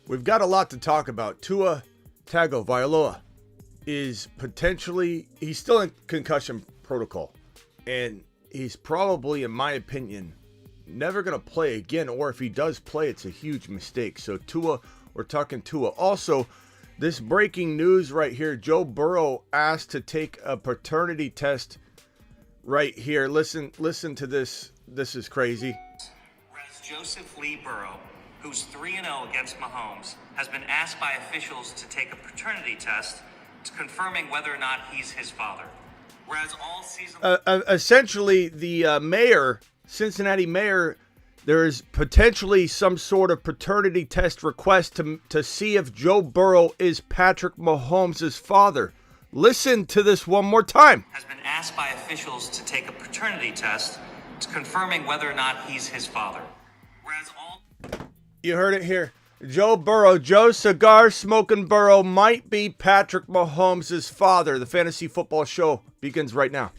We've got a lot to talk about. Tua Tagovailoa is he's still in concussion protocol. And he's probably, in my opinion, never going to play again. Or if he does play, it's a huge mistake. So we're talking Tua. Also, this breaking news right here. Joe Burrow asked to take a paternity test right here. Listen to this. This is crazy. Whereas Joseph Lee Burrow, who's 3-0 against Mahomes, has been asked by officials to take a paternity test confirming whether or not he's his father. Whereas all season... essentially, the mayor, Cincinnati mayor, there is potentially some sort of paternity test request to see if Joe Burrow is Patrick Mahomes' father. Listen to this one more time. Has been asked by officials to take a paternity test confirming whether or not he's his father. Whereas all... You heard it here. Joe Burrow, Joe Cigar Smoking Burrow might be Patrick Mahomes' father. The Fantasy Football Show begins right now.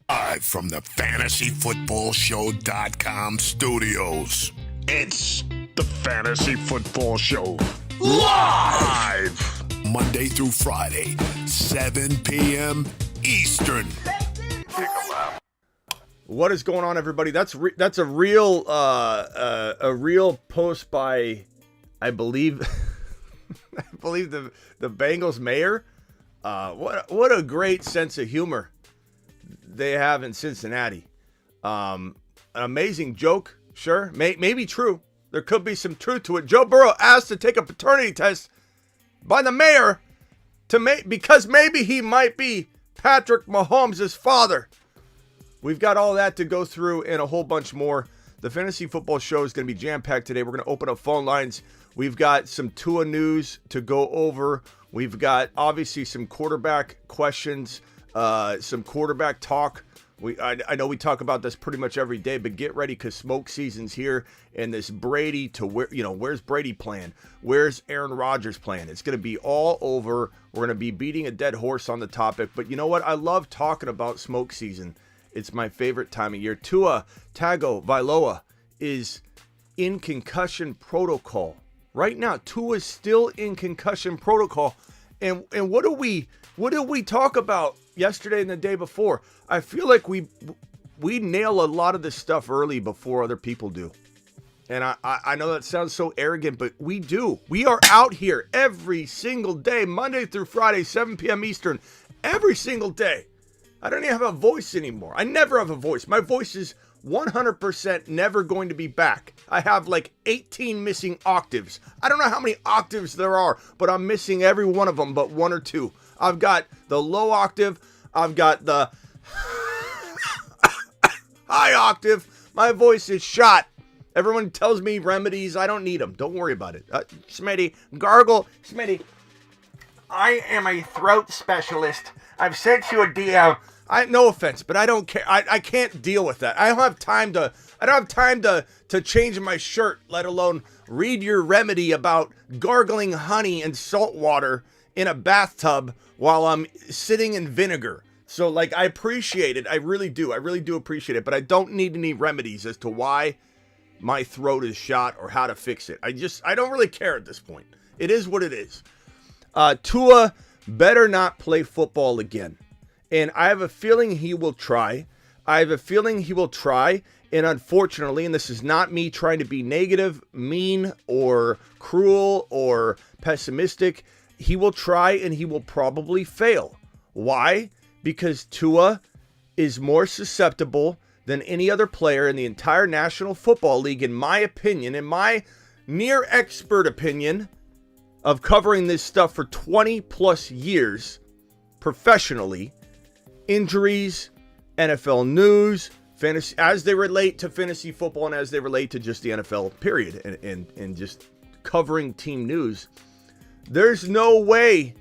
Live from the FantasyFootballShow.com studios. It's the Fantasy Football Show. Live! Monday through Friday, 7 p.m. Eastern. What is going on, everybody? That's a real post by, I believe, the Bengals mayor. What a great sense of humor they have in Cincinnati. An amazing joke, sure, maybe true. There could be some truth to it. Joe Burrow asked to take a paternity test by the mayor because maybe he might be Patrick Mahomes' father. We've got all that to go through and a whole bunch more. The Fantasy Football Show is going to be jam-packed today. We're going to open up phone lines. We've got some Tua news to go over. We've got, obviously, some quarterback questions, some quarterback talk. I know we talk about this pretty much every day, but get ready because smoke season's here. And this Brady where's Brady playing? Where's Aaron Rodgers playing? It's going to be all over. We're going to be beating a dead horse on the topic. But you know what? I love talking about smoke season. It's my favorite time of year. Tua Tagovailoa is in concussion protocol. Right now, Tua's still in concussion protocol. And what did we talk about yesterday and the day before? I feel like we nail a lot of this stuff early before other people do. And I know that sounds so arrogant, but we do. We are out here every single day, Monday through Friday, 7 p.m. Eastern, every single day. I don't even have a voice anymore. I never have a voice. My voice is 100% never going to be back. I have like 18 missing octaves. I don't know how many octaves there are, but I'm missing every one of them but one or two. I've got the low octave. I've got the high octave. My voice is shot. Everyone tells me remedies. I don't need them. Don't worry about it. Smitty, gargle. Smitty, I am a throat specialist. I've sent you a DM. No offense, but I don't care. I can't deal with that. I don't have time to change my shirt, let alone read your remedy about gargling honey and salt water in a bathtub while I'm sitting in vinegar. So, like, I appreciate it. I really do. I really do appreciate it. But I don't need any remedies as to why my throat is shot or how to fix it. I don't really care at this point. It is what it is. Tua better not play football again. And I have a feeling he will try. And unfortunately, and this is not me trying to be negative, mean, or cruel, or pessimistic, he will try and he will probably fail. Why? Because Tua is more susceptible than any other player in the entire National Football League, in my opinion, in my near expert opinion of covering this stuff for 20 plus years professionally. Injuries, NFL news, fantasy, as they relate to fantasy football and as they relate to just the NFL period and just covering team news. There's no way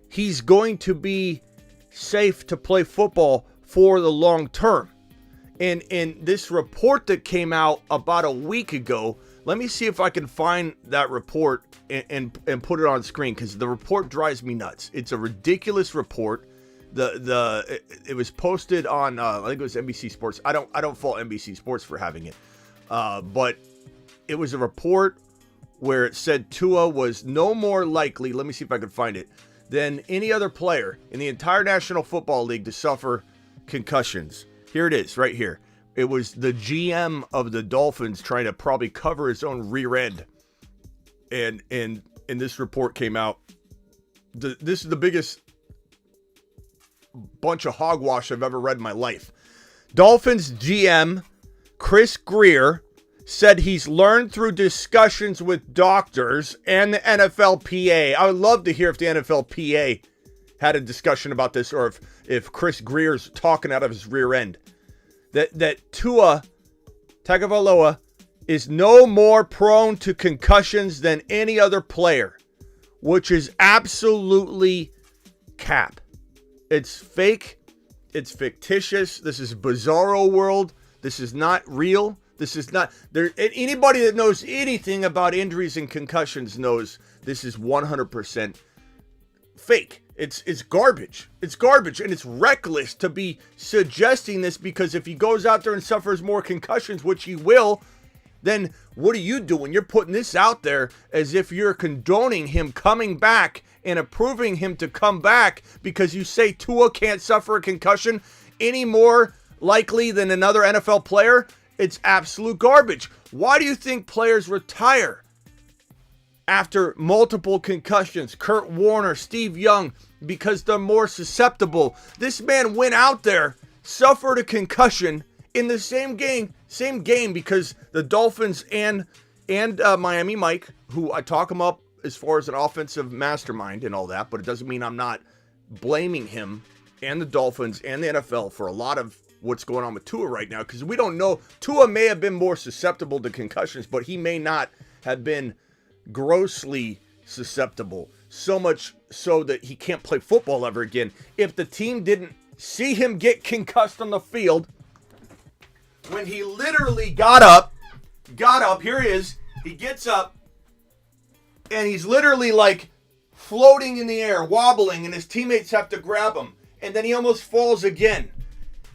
he's going to be safe to play football for the long term. And this report that came out about a week ago, let me see if I can find that report and put it on screen, because the report drives me nuts. It's a ridiculous report. It was posted on I think it was NBC Sports. I don't fault NBC Sports for having it, but it was a report where it said Tua was no more likely, let me see if I can find it, than any other player in the entire National Football League to suffer concussions. Here it is, right here. It was the GM of the Dolphins trying to probably cover his own rear end. And this report came out. This is the biggest bunch of hogwash I've ever read in my life. Dolphins GM Chris Grier said he's learned through discussions with doctors and the NFLPA. I would love to hear if the NFLPA had a discussion about this, or if Chris Grier's talking out of his rear end. That Tua Tagovailoa is no more prone to concussions than any other player, which is absolutely cap. It's fake. It's fictitious. This is bizarro world. This is not real. This is not there. Anybody that knows anything about injuries and concussions knows this is 100% fake. It's garbage. It's garbage, and it's reckless to be suggesting this, because if he goes out there and suffers more concussions, which he will, then what are you doing? You're putting this out there as if you're condoning him coming back and approving him to come back because you say Tua can't suffer a concussion any more likely than another NFL player. It's absolute garbage. Why do you think players retire after multiple concussions? Kurt Warner, Steve Young, because they're more susceptible. This man went out there, suffered a concussion in the same game because the Dolphins and Miami Mike, who I talk him up as far as an offensive mastermind and all that, but it doesn't mean I'm not blaming him and the Dolphins and the NFL for a lot of what's going on with Tua right now, because we don't know. Tua may have been more susceptible to concussions, but he may not have been grossly susceptible, so much so that he can't play football ever again. If the team didn't see him get concussed on the field, when he literally got up, here he is, he gets up, and he's literally like floating in the air, wobbling, and his teammates have to grab him, and then he almost falls again.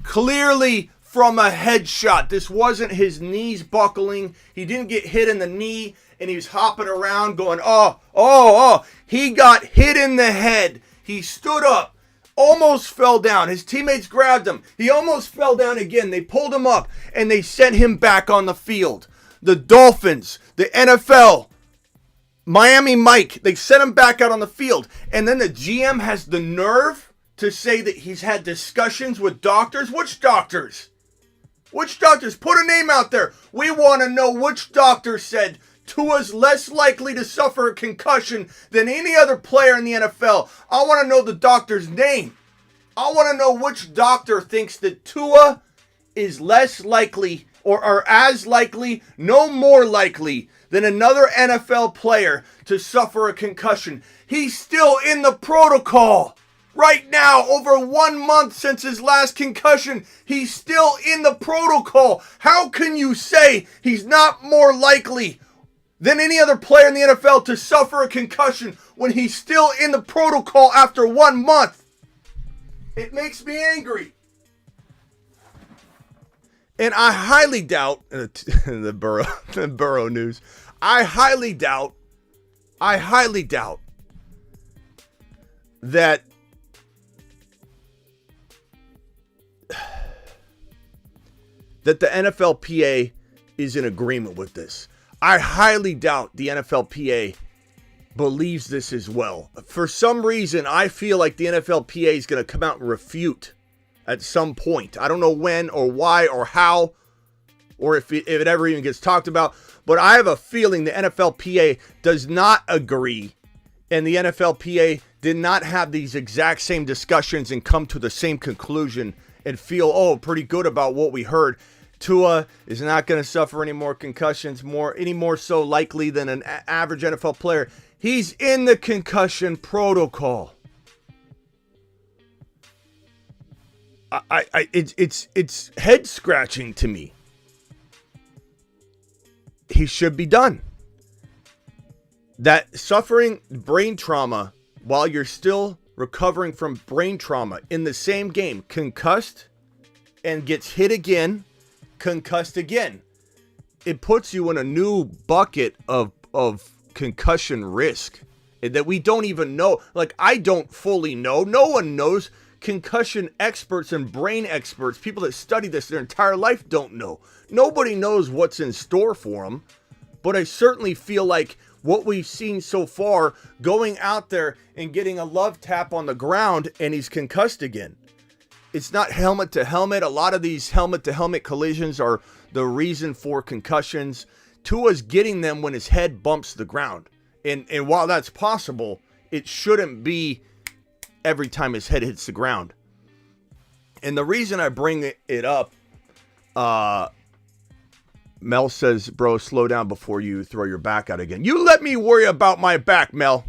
Clearly from a headshot. This wasn't his knees buckling. He didn't get hit in the knee, and he was hopping around going, oh. He got hit in the head. He stood up, almost fell down. His teammates grabbed him. He almost fell down again. They pulled him up, and they sent him back on the field. The Dolphins, the NFL, Miami Mike, they sent him back out on the field. And then the GM has the nerve to say that he's had discussions with doctors. Which doctors? Which doctors? Put a name out there. We want to know which doctor said Tua's less likely to suffer a concussion than any other player in the NFL. I want to know the doctor's name. I want to know which doctor thinks that Tua is less likely or as likely, no more likely than another NFL player to suffer a concussion. He's still in the protocol. Right now, over 1 month since his last concussion, he's still in the protocol. How can you say he's not more likely than any other player in the NFL to suffer a concussion when he's still in the protocol after 1 month? It makes me angry. And I highly doubt, the Burrow news, I highly doubt that the NFLPA is in agreement with this. I highly doubt the NFLPA believes this as well. For some reason, I feel like the NFLPA is going to come out and refute at some point. I don't know when or why or how, or if it ever even gets talked about, but I have a feeling the NFLPA does not agree, and the NFLPA did not have these exact same discussions and come to the same conclusion and feel, pretty good about what we heard. Tua is not going to suffer any more concussions, any more so likely than an average NFL player. He's in the concussion protocol. It's head scratching to me. He should be done. That suffering brain trauma while you're still recovering from brain trauma in the same game, concussed and gets hit again, concussed again. It puts you in a new bucket of of concussion risk that we don't even know. Like, I don't fully know. No one knows. Concussion experts and brain experts, people that study this their entire life, don't know. Nobody knows what's in store for him. But I certainly feel like what we've seen so far, going out there and getting a love tap on the ground and he's concussed again. It's not helmet to helmet. A lot of these helmet to helmet collisions are the reason for concussions. Tua's getting them when his head bumps the ground. And while that's possible, it shouldn't be every time his head hits the ground. And the reason I bring it up, Mel says, bro, slow down before you throw your back out again. You let me worry about my back, Mel.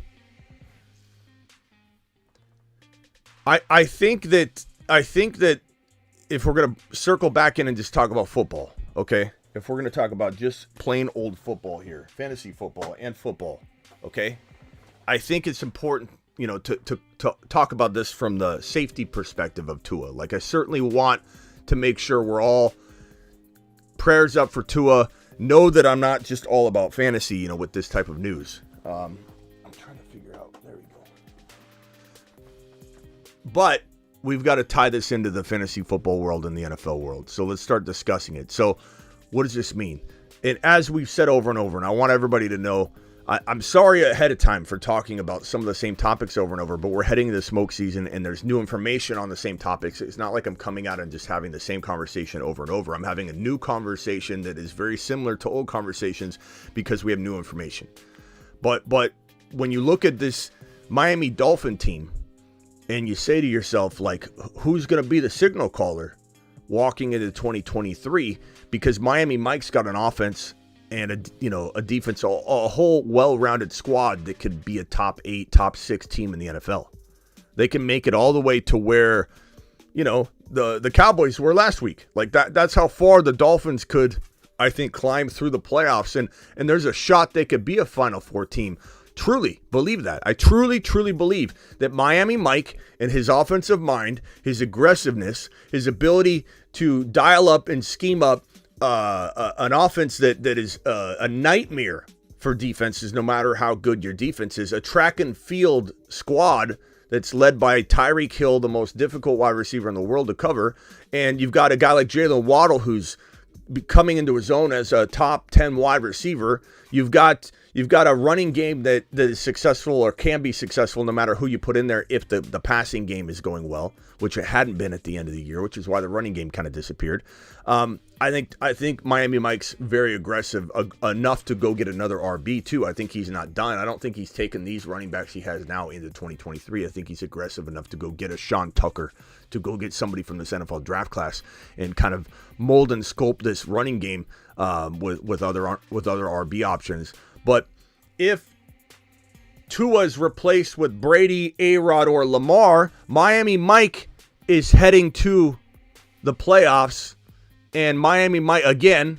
I think that if we're going to circle back in and just talk about football, okay? If we're going to talk about just plain old football here, fantasy football and football, okay? I think it's important, to talk about this from the safety perspective of Tua. Like, I certainly want to make sure we're all prayers up for Tua. Know that I'm not just all about fantasy, with this type of news. I'm trying to figure out. There we go. But we've got to tie this into the fantasy football world and the NFL world. So let's start discussing it. So what does this mean? And as we've said over and over, and I want everybody to know, I'm sorry ahead of time for talking about some of the same topics over and over, but we're heading into the smoke season and there's new information on the same topics. It's not like I'm coming out and just having the same conversation over and over. I'm having a new conversation that is very similar to old conversations because we have new information. But when you look at this Miami Dolphin team and you say to yourself, like, who's going to be the signal caller walking into 2023? Because Miami Mike's got an offense and a defense, a whole well-rounded squad that could be a top 8, top 6 team in the NFL. They can make it all the way to where, the Cowboys were last week. Like that's how far the Dolphins could, I think, climb through the playoffs. And there's a shot they could be a Final Four team. Truly believe that. I truly believe that Miami Mike and his offensive mind, his aggressiveness, his ability to dial up and scheme up an offense that is a nightmare for defenses, no matter how good your defense is. A track and field squad that's led by Tyreek Hill, the most difficult wide receiver in the world to cover. And you've got a guy like Jalen Waddle who's coming into his own as a top 10 wide receiver. You've got a running game that is successful or can be successful no matter who you put in there if the passing game is going well, which it hadn't been at the end of the year, which is why the running game kind of disappeared. I think Miami Mike's very aggressive enough to go get another RB too. I think he's not done. I don't think he's taken these running backs he has now into 2023. I think he's aggressive enough to go get a Sean Tucker, to go get somebody from this NFL draft class and kind of mold and sculpt this running game with other RB options. But if Tua's replaced with Brady, A-Rod, or Lamar, Miami Mike is heading to the playoffs. And Miami Mike, again,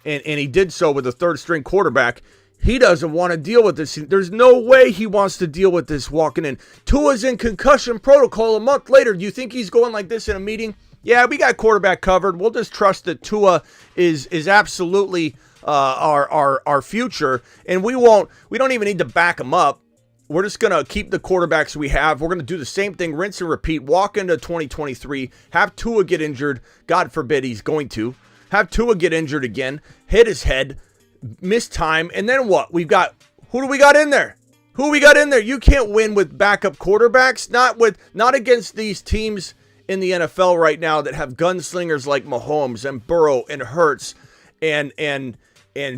and he did so with a third-string quarterback, he doesn't want to deal with this. There's no way he wants to deal with this walking in. Tua's in concussion protocol a month later. Do you think he's going like this in a meeting? Yeah, we got quarterback covered. We'll just trust that Tua is absolutely our future, and we don't even need to back him up. We're just going to keep the quarterbacks we have. We're going to do the same thing, rinse and repeat, walk into 2023, have Tua get injured. God forbid he's going to. Have Tua get injured again, hit his head, miss time, and then what? Who do we got in there? You can't win with backup quarterbacks, not against these teams in the NFL right now that have gunslingers like Mahomes and Burrow and Hurts and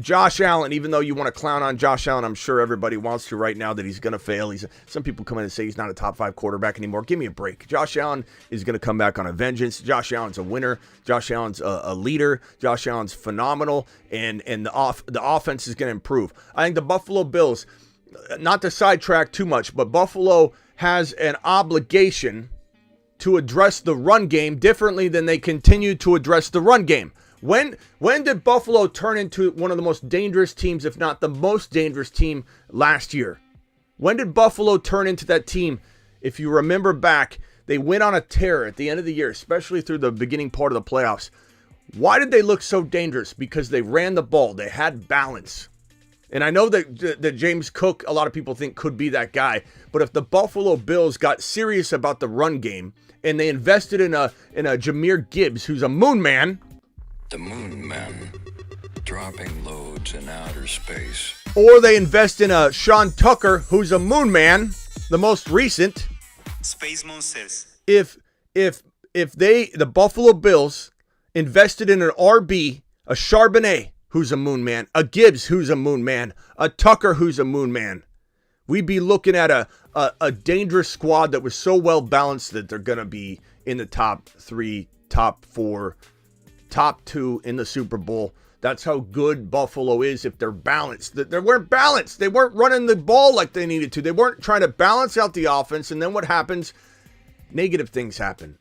Josh Allen. Even though you want to clown on Josh Allen, I'm sure everybody wants to right now that he's going to fail. Some people come in and say he's not a top 5 quarterback anymore. Give me a break. Josh Allen is going to come back on a vengeance. Josh Allen's a winner. Josh Allen's a leader. Josh Allen's phenomenal, and the offense is going to improve. I think the Buffalo Bills, not to sidetrack too much, but Buffalo has an obligation to address the run game differently than they continue to address the run game. When did Buffalo turn into one of the most dangerous teams, if not the most dangerous team last year? When did Buffalo turn into that team? If you remember back, they went on a tear at the end of the year, especially through the beginning part of the playoffs. Why did they look so dangerous? Because they ran the ball. They had balance. And I know that James Cook, a lot of people think could be that guy. But if the Buffalo Bills got serious about the run game and they invested in a Jahmyr Gibbs, who's a moon man. The moon man, dropping loads in outer space. Or they invest in a Sean Tucker, who's a moon man, the most recent. Space Monsters. If the Buffalo Bills invested in an RB, a Charbonnet, who's a moon man, a Gibbs, who's a moon man, a Tucker, who's a moon man, we'd be looking at a dangerous squad that was so well balanced that they're going to be in the top 3, top 4, top 2 in the Super Bowl. That's how good Buffalo is if they're balanced. They weren't balanced. They weren't running the ball like they needed to. They weren't trying to balance out the offense. And then what happens? Negative things happen.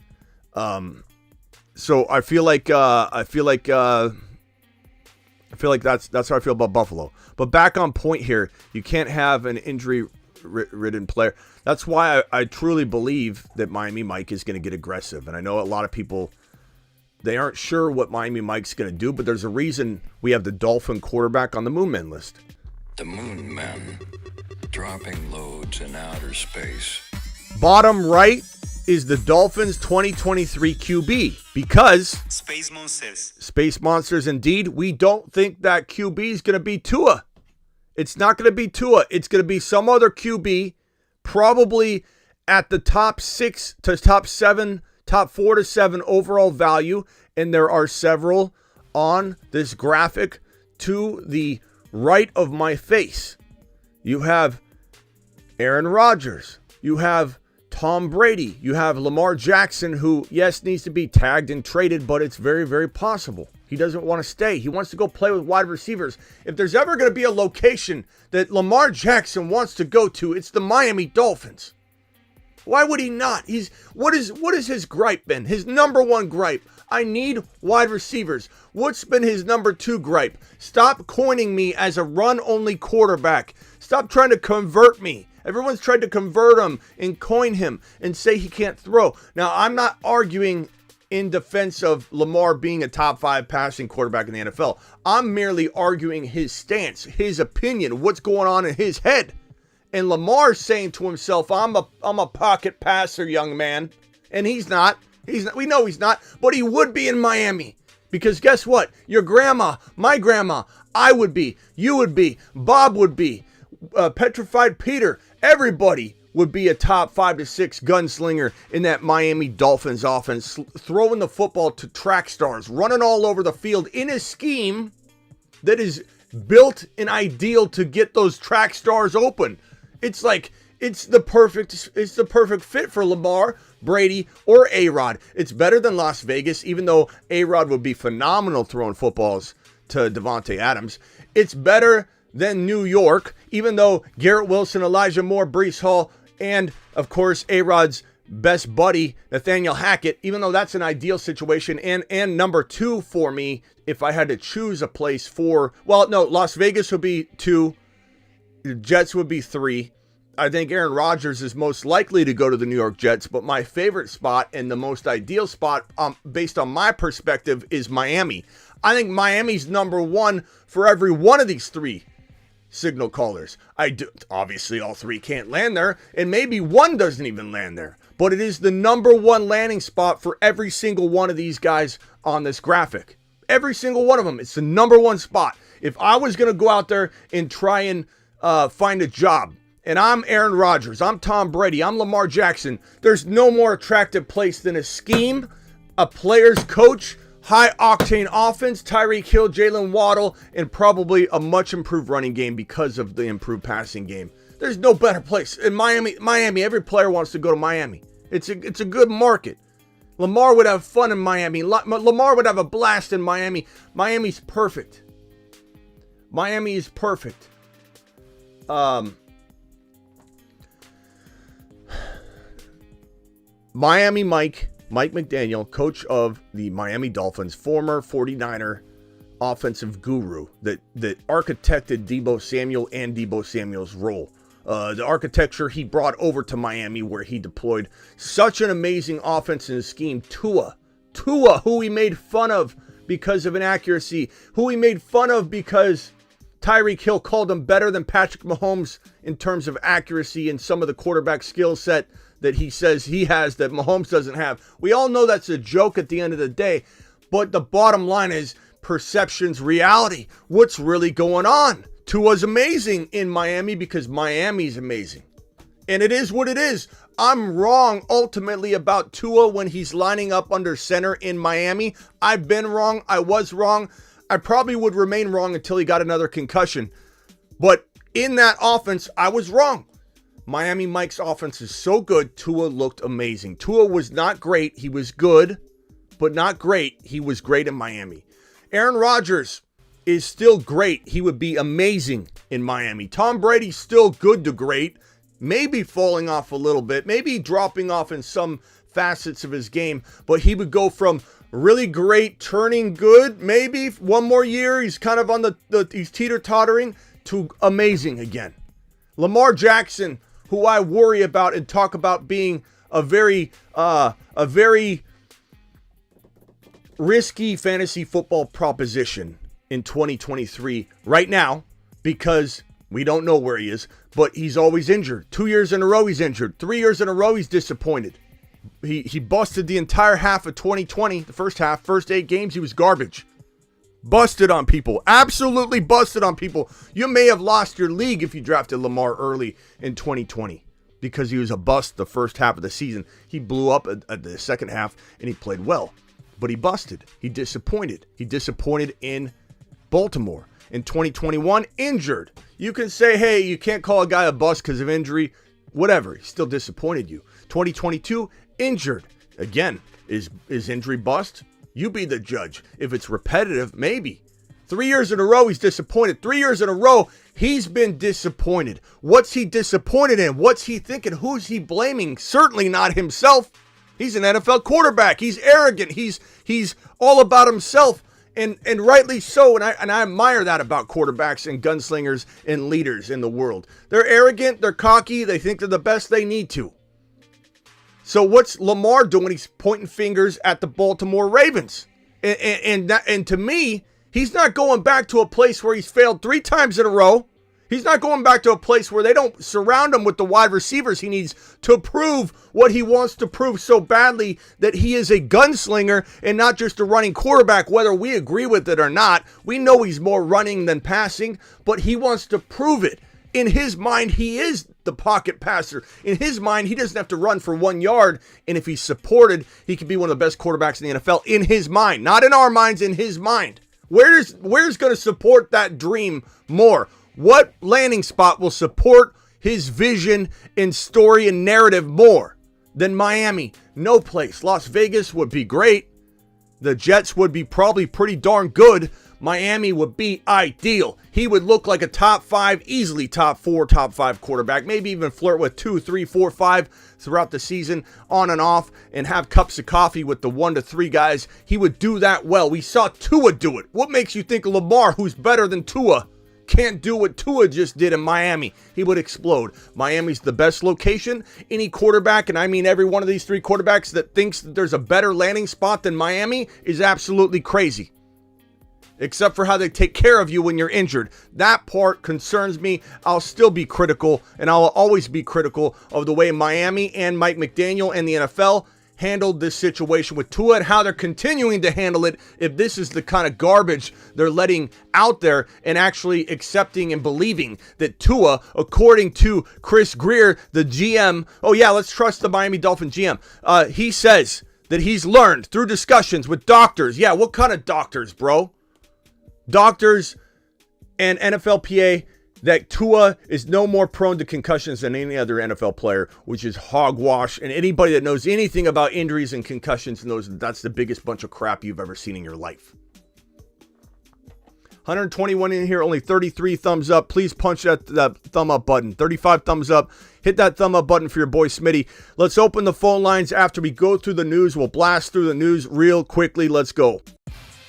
So I feel like that's how I feel about Buffalo. But back on point here, you can't have an injury-ridden player. That's why I truly believe that Miami Mike is going to get aggressive. And I know a lot of people, they aren't sure what Miami Mike's going to do, but there's a reason we have the Dolphin quarterback on the Moon Man list. The Moon Man, dropping loads in outer space. Bottom right is the Dolphins 2023 QB because Space Monsters. Space Monsters indeed. We don't think that QB is going to be Tua. It's not going to be Tua. It's going to be some other QB, probably at the top 6 to top 7, top 4 to 7 overall value. And there are several on this graphic to the right of my face. You have Aaron Rodgers. You have Tom Brady. You have Lamar Jackson, who, yes, needs to be tagged and traded, but it's very, very possible. He doesn't want to stay. He wants to go play with wide receivers. If there's ever going to be a location that Lamar Jackson wants to go to, it's the Miami Dolphins. Why would he not? What is his gripe been? His number one gripe. I need wide receivers. What's been his number 2 gripe? Stop coining me as a run-only quarterback. Stop trying to convert me. Everyone's tried to convert him and coin him and say he can't throw. Now, I'm not arguing in defense of Lamar being a top 5 passing quarterback in the NFL. I'm merely arguing his stance, his opinion, what's going on in his head. And Lamar's saying to himself, I'm a pocket passer, young man. And he's not. We know he's not, but he would be in Miami. Because guess what? Your grandma, my grandma, I would be, you would be, Bob would be, Petrified Peter, everybody would be a top 5 to 6 gunslinger in that Miami Dolphins offense, throwing the football to track stars, running all over the field in a scheme that is built and ideal to get those track stars open. It's like it's the perfect fit for Lamar, Brady, or A-Rod. It's better than Las Vegas, even though A-Rod would be phenomenal throwing footballs to Devontae Adams. It's better than New York, even though Garrett Wilson, Elijah Moore, Breece Hall, and, of course, A-Rod's best buddy, Nathaniel Hackett, even though that's an ideal situation. And number 2 for me, if I had to choose a place for, well, no, Las Vegas would be 2, the Jets would be 3. I think Aaron Rodgers is most likely to go to the New York Jets, but my favorite spot and the most ideal spot, based on my perspective, is Miami. I think Miami's number 1 for every one of these 3 signal callers. Obviously, all 3 can't land there, and maybe 1 doesn't even land there. But it is the number 1 landing spot for every single one of these guys on this graphic. Every single one of them. It's the number 1 spot. If I was going to go out there and try and find a job, and I'm Aaron Rodgers, I'm Tom Brady, I'm Lamar Jackson, there's no more attractive place than a scheme, a player's coach, high-octane offense, Tyreek Hill, Jalen Waddle, and probably a much-improved running game because of the improved passing game. There's no better place. In Miami, every player wants to go to Miami. It's a good market. Lamar would have fun in Miami. Lamar would have a blast in Miami. Miami's perfect. Miami is perfect. Miami Mike McDaniel, coach of the Miami Dolphins, former 49er offensive guru that architected Deebo Samuel and Deebo Samuel's role. The architecture he brought over to Miami, where he deployed such an amazing offense and scheme. Tua, who he made fun of because of inaccuracy, who he made fun of because Tyreek Hill called him better than Patrick Mahomes in terms of accuracy and some of the quarterback skill set that he says he has that Mahomes doesn't have. We all know that's a joke at the end of the day, but the bottom line is perception's reality. What's really going on? Tua's amazing in Miami because Miami's amazing. And it is what it is. I'm wrong ultimately about Tua when he's lining up under center in Miami. I've been wrong. I was wrong. I probably would remain wrong until he got another concussion. But in that offense, I was wrong. Miami Mike's offense is so good. Tua looked amazing. Tua was not great. He was good, but not great. He was great in Miami. Aaron Rodgers is still great. He would be amazing in Miami. Tom Brady's still good to great. Maybe falling off a little bit. Maybe dropping off in some facets of his game. But he would go from really great, turning good, maybe one more year, he's kind of on he's teeter-tottering, to amazing again. Lamar Jackson, who I worry about and talk about being a very risky fantasy football proposition in 2023 right now, because we don't know where he is, but he's always injured. 2 years in a row he's injured. 3 years in a row he's disappointed. He busted the entire half of 2020, the first half, first 8 games, he was garbage. Busted on people. Absolutely busted on people. You may have lost your league if you drafted Lamar early in 2020 because he was a bust the first half of the season. He blew up at the second half and he played well. But he busted. He disappointed. He disappointed in Baltimore. In 2021, injured. You can say, hey, you can't call a guy a bust because of injury. Whatever. He still disappointed you. 2022, injured. Again, is injury bust? You be the judge. If it's repetitive, maybe. 3 years in a row, he's disappointed. 3 years in a row, he's been disappointed. What's he disappointed in? What's he thinking? Who's he blaming? Certainly not himself. He's an NFL quarterback. He's arrogant. He's all about himself. And rightly so, and I admire that about quarterbacks and gunslingers and leaders in the world. They're arrogant, they're cocky, they think they're the best they need to. So what's Lamar doing? He's pointing fingers at the Baltimore Ravens. And to me, he's not going back to a place where he's failed 3 times in a row. He's not going back to a place where they don't surround him with the wide receivers he needs to prove what he wants to prove so badly, that he is a gunslinger and not just a running quarterback, whether we agree with it or not. We know he's more running than passing, but he wants to prove it. In his mind, he is the pocket passer. In his mind, he doesn't have to run for 1 yard, and if he's supported, he can be one of the best quarterbacks in the NFL. In his mind, not in our minds, in his mind. Where's going to support that dream more? What landing spot will support his vision and story and narrative more than Miami? No place. Las Vegas would be great. The Jets would be probably pretty darn good. Miami would be ideal. He would look like a top 5, easily top 4, top 5 quarterback. Maybe even flirt with 2, 3, 4, 5 throughout the season, on and off, and have cups of coffee with the 1 to 3 guys. He would do that well. We saw Tua do it. What makes you think Lamar, who's better than Tua, can't do what Tua just did in Miami? He would explode. Miami's the best location. Any quarterback, and I mean every one of these 3 quarterbacks that thinks that there's a better landing spot than Miami, is absolutely crazy. Except for how they take care of you when you're injured. That part concerns me. I'll still be critical, and I'll always be critical of the way Miami and Mike McDaniel and the NFL handled this situation with Tua and how they're continuing to handle it, if this is the kind of garbage they're letting out there, and actually accepting and believing that Tua, according to Chris Greer, the GM, oh yeah, let's trust the Miami Dolphin GM, he says that he's learned through discussions with doctors. Yeah, what kind of doctors, bro? Doctors and NFLPA, that Tua is no more prone to concussions than any other NFL player, which is hogwash. And anybody that knows anything about injuries and concussions knows that that's the biggest bunch of crap you've ever seen in your life. 121 in here, only 33 thumbs up. Please punch that thumb up button. 35 thumbs up. Hit that thumb up button for your boy Smitty. Let's open the phone lines after we go through the news. We'll blast through the news real quickly. Let's go.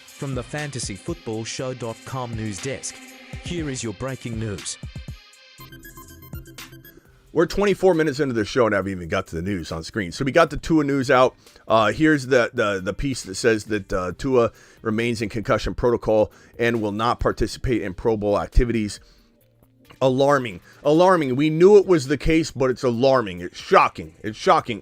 From the FantasyFootballShow.com news desk, here is your breaking news. We're 24 minutes into the show and haven't even got to the news on screen. So we got the Tua news out. Here's the piece that says that Tua remains in concussion protocol and will not participate in Pro Bowl activities. Alarming. We knew it was the case, but it's alarming. It's shocking.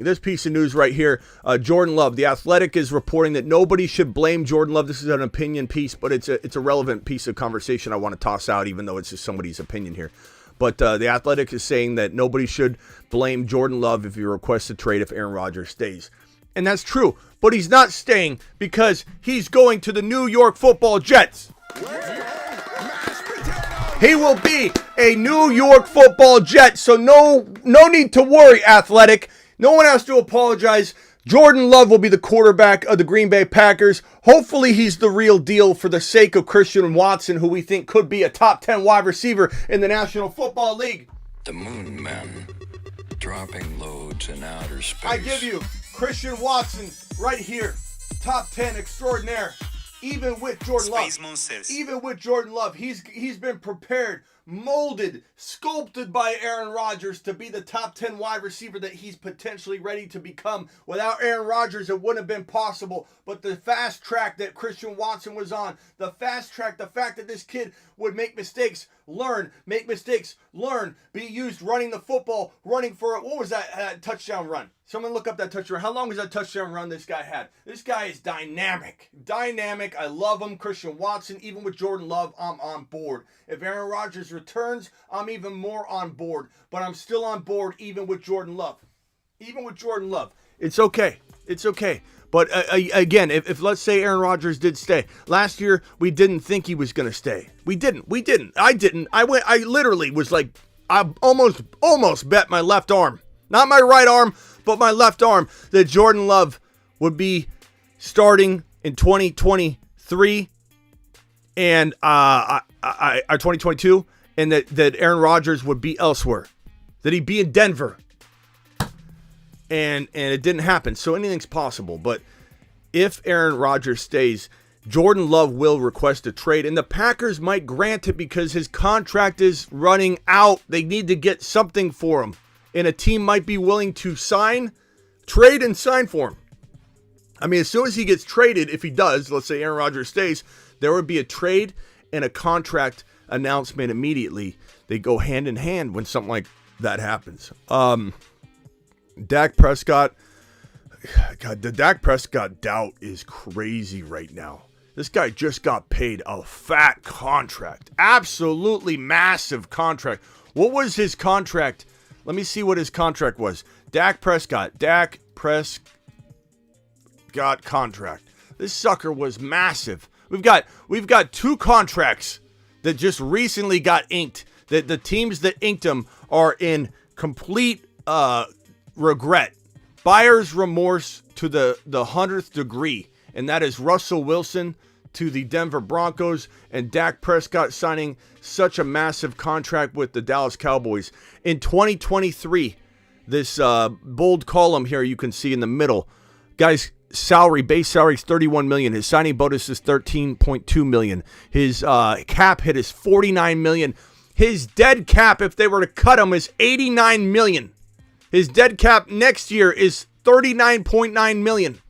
This piece of news right here, Jordan Love. The Athletic is reporting that nobody should blame Jordan Love. This is an opinion piece, but it's a relevant piece of conversation I want to toss out, even though it's just somebody's opinion here. But the Athletic is saying that nobody should blame Jordan Love if he requests a trade if Aaron Rodgers stays. And that's true. But he's not staying because he's going to the New York Football Jets. He will be a New York Football Jet. So no need to worry, Athletic. No one has to apologize. Jordan Love will be the quarterback of the Green Bay Packers. Hopefully he's the real deal for the sake of Christian Watson, who we think could be a top 10 wide receiver in the National Football League. The Moon Men, dropping loads in outer space. I give you Christian Watson right here. Top 10 extraordinaire. Even with Jordan Love. Space Monsters. Even with Jordan Love, he's been prepared, molded, sculpted by Aaron Rodgers to be the top 10 wide receiver that he's potentially ready to become. Without Aaron Rodgers, it wouldn't have been possible. But the fast track that Christian Watson was on, the fast track, the fact that this kid would make mistakes, learn, make mistakes, learn, be used running the football, running for, what was that touchdown run? Someone look up that touchdown. How long was that touchdown run this guy had? This guy is dynamic. I love him. Christian Watson, even with Jordan Love, I'm on board. If Aaron Rodgers returns, I'm even more on board. But I'm still on board even with Jordan Love. It's okay. But again, if let's say Aaron Rodgers did stay. Last year, we didn't think he was going to stay. We didn't. I didn't. I literally was like, I almost bet my left arm. Not my right arm, but my left arm, that Jordan Love would be starting in 2023 and 2022, and that Aaron Rodgers would be elsewhere, that he'd be in Denver, and it didn't happen. So anything's possible. But if Aaron Rodgers stays, Jordan Love will request a trade, and the Packers might grant it because his contract is running out. They need to get something for him. And a team might be willing to trade and sign for him. I mean, as soon as he gets traded, if he does, let's say Aaron Rodgers stays, there would be a trade and a contract announcement immediately. They go hand in hand when something like that happens. Dak Prescott, God, the Dak Prescott doubt is crazy right now. This guy just got paid a fat contract. Absolutely massive contract. What was his contract? Let me see what his contract was. Dak Prescott contract. This sucker was massive. We've got two contracts that just recently got inked. That the teams that inked them are in complete regret, buyer's remorse to the 100th degree, and that is Russell Wilson to the Denver Broncos and Dak Prescott signing such a massive contract with the Dallas Cowboys. In 2023, this bold column here you can see in the middle, guys, base salary is $31 million. His signing bonus is $13.2 million. His cap hit is $49 million. His dead cap, if they were to cut him, is $89 million. His dead cap next year is $39.9 million.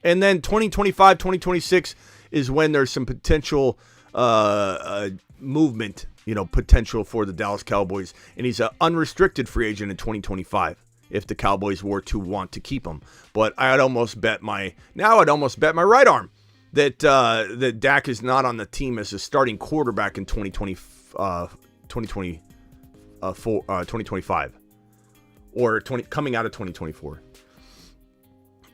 And then 2025, 2026 is when there's some potential movement, potential for the Dallas Cowboys. And he's an unrestricted free agent in 2025 if the Cowboys were to want to keep him. But I'd almost bet my right arm that Dak is not on the team as a starting quarterback in 2025 or coming out of 2024.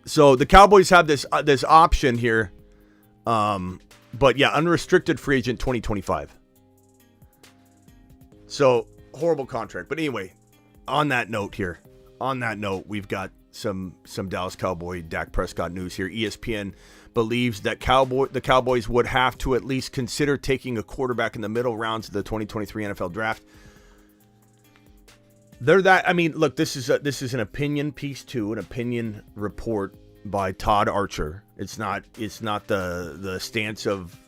So the Cowboys have this option here. But yeah, unrestricted free agent 2025. So horrible contract. But anyway, on that note, we've got some Dallas Cowboy Dak Prescott news here. ESPN believes that the Cowboys would have to at least consider taking a quarterback in the middle rounds of the 2023 NFL draft. Look, this is an opinion piece too, an opinion report by Todd Archer. It's not the stance of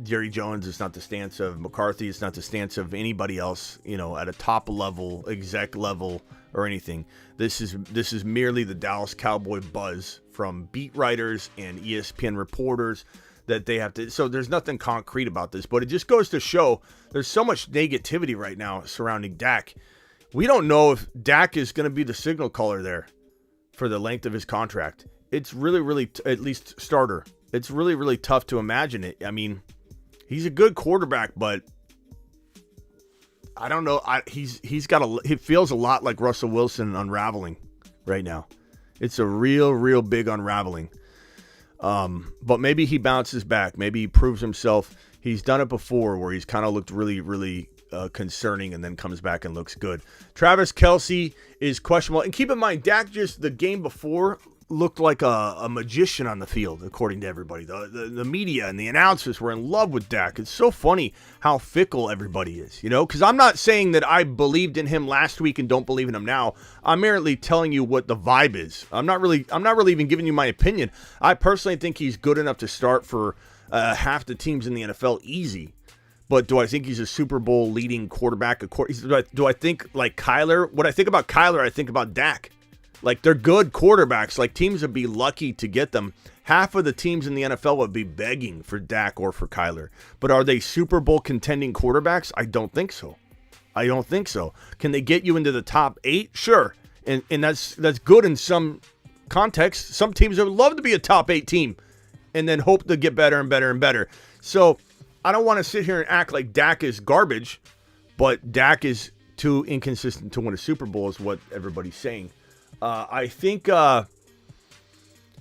Jerry Jones. It's not the stance of McCarthy. It's not the stance of anybody else, at a top level, exec level, or anything. This is merely the Dallas Cowboy buzz from beat writers and ESPN reporters that they have to. So there's nothing concrete about this, but it just goes to show there's so much negativity right now surrounding Dak. We don't know if Dak is going to be the signal caller there for the length of his contract. It's really, really, at least starter. It's really, really tough to imagine it. I mean, he's a good quarterback, but I don't know. He feels a lot like Russell Wilson unraveling right now. It's a real, real big unraveling. But maybe he bounces back. Maybe he proves himself. He's done it before where he's kind of looked really, really concerning and then comes back and looks good. Travis Kelce is questionable. And keep in mind, Dak just the game before looked like a magician on the field, according to everybody. The media and the announcers were in love with Dak. It's so funny how fickle everybody is, because I'm not saying that I believed in him last week and don't believe in him now. I'm merely telling you what the vibe is. I'm not really even giving you my opinion. I personally think he's good enough to start for half the teams in the NFL easy. But do I think he's a Super Bowl leading quarterback? Do I think like Kyler? What I think about Kyler, I think about Dak. Like, they're good quarterbacks. Like, teams would be lucky to get them. Half of the teams in the NFL would be begging for Dak or for Kyler. But are they Super Bowl contending quarterbacks? I don't think so. Can they get you into the top 8? Sure. And that's good in some context. Some teams would love to be a top 8 team and then hope to get better and better and better. So I don't want to sit here and act like Dak is garbage, but Dak is too inconsistent to win a Super Bowl is what everybody's saying. I think Travis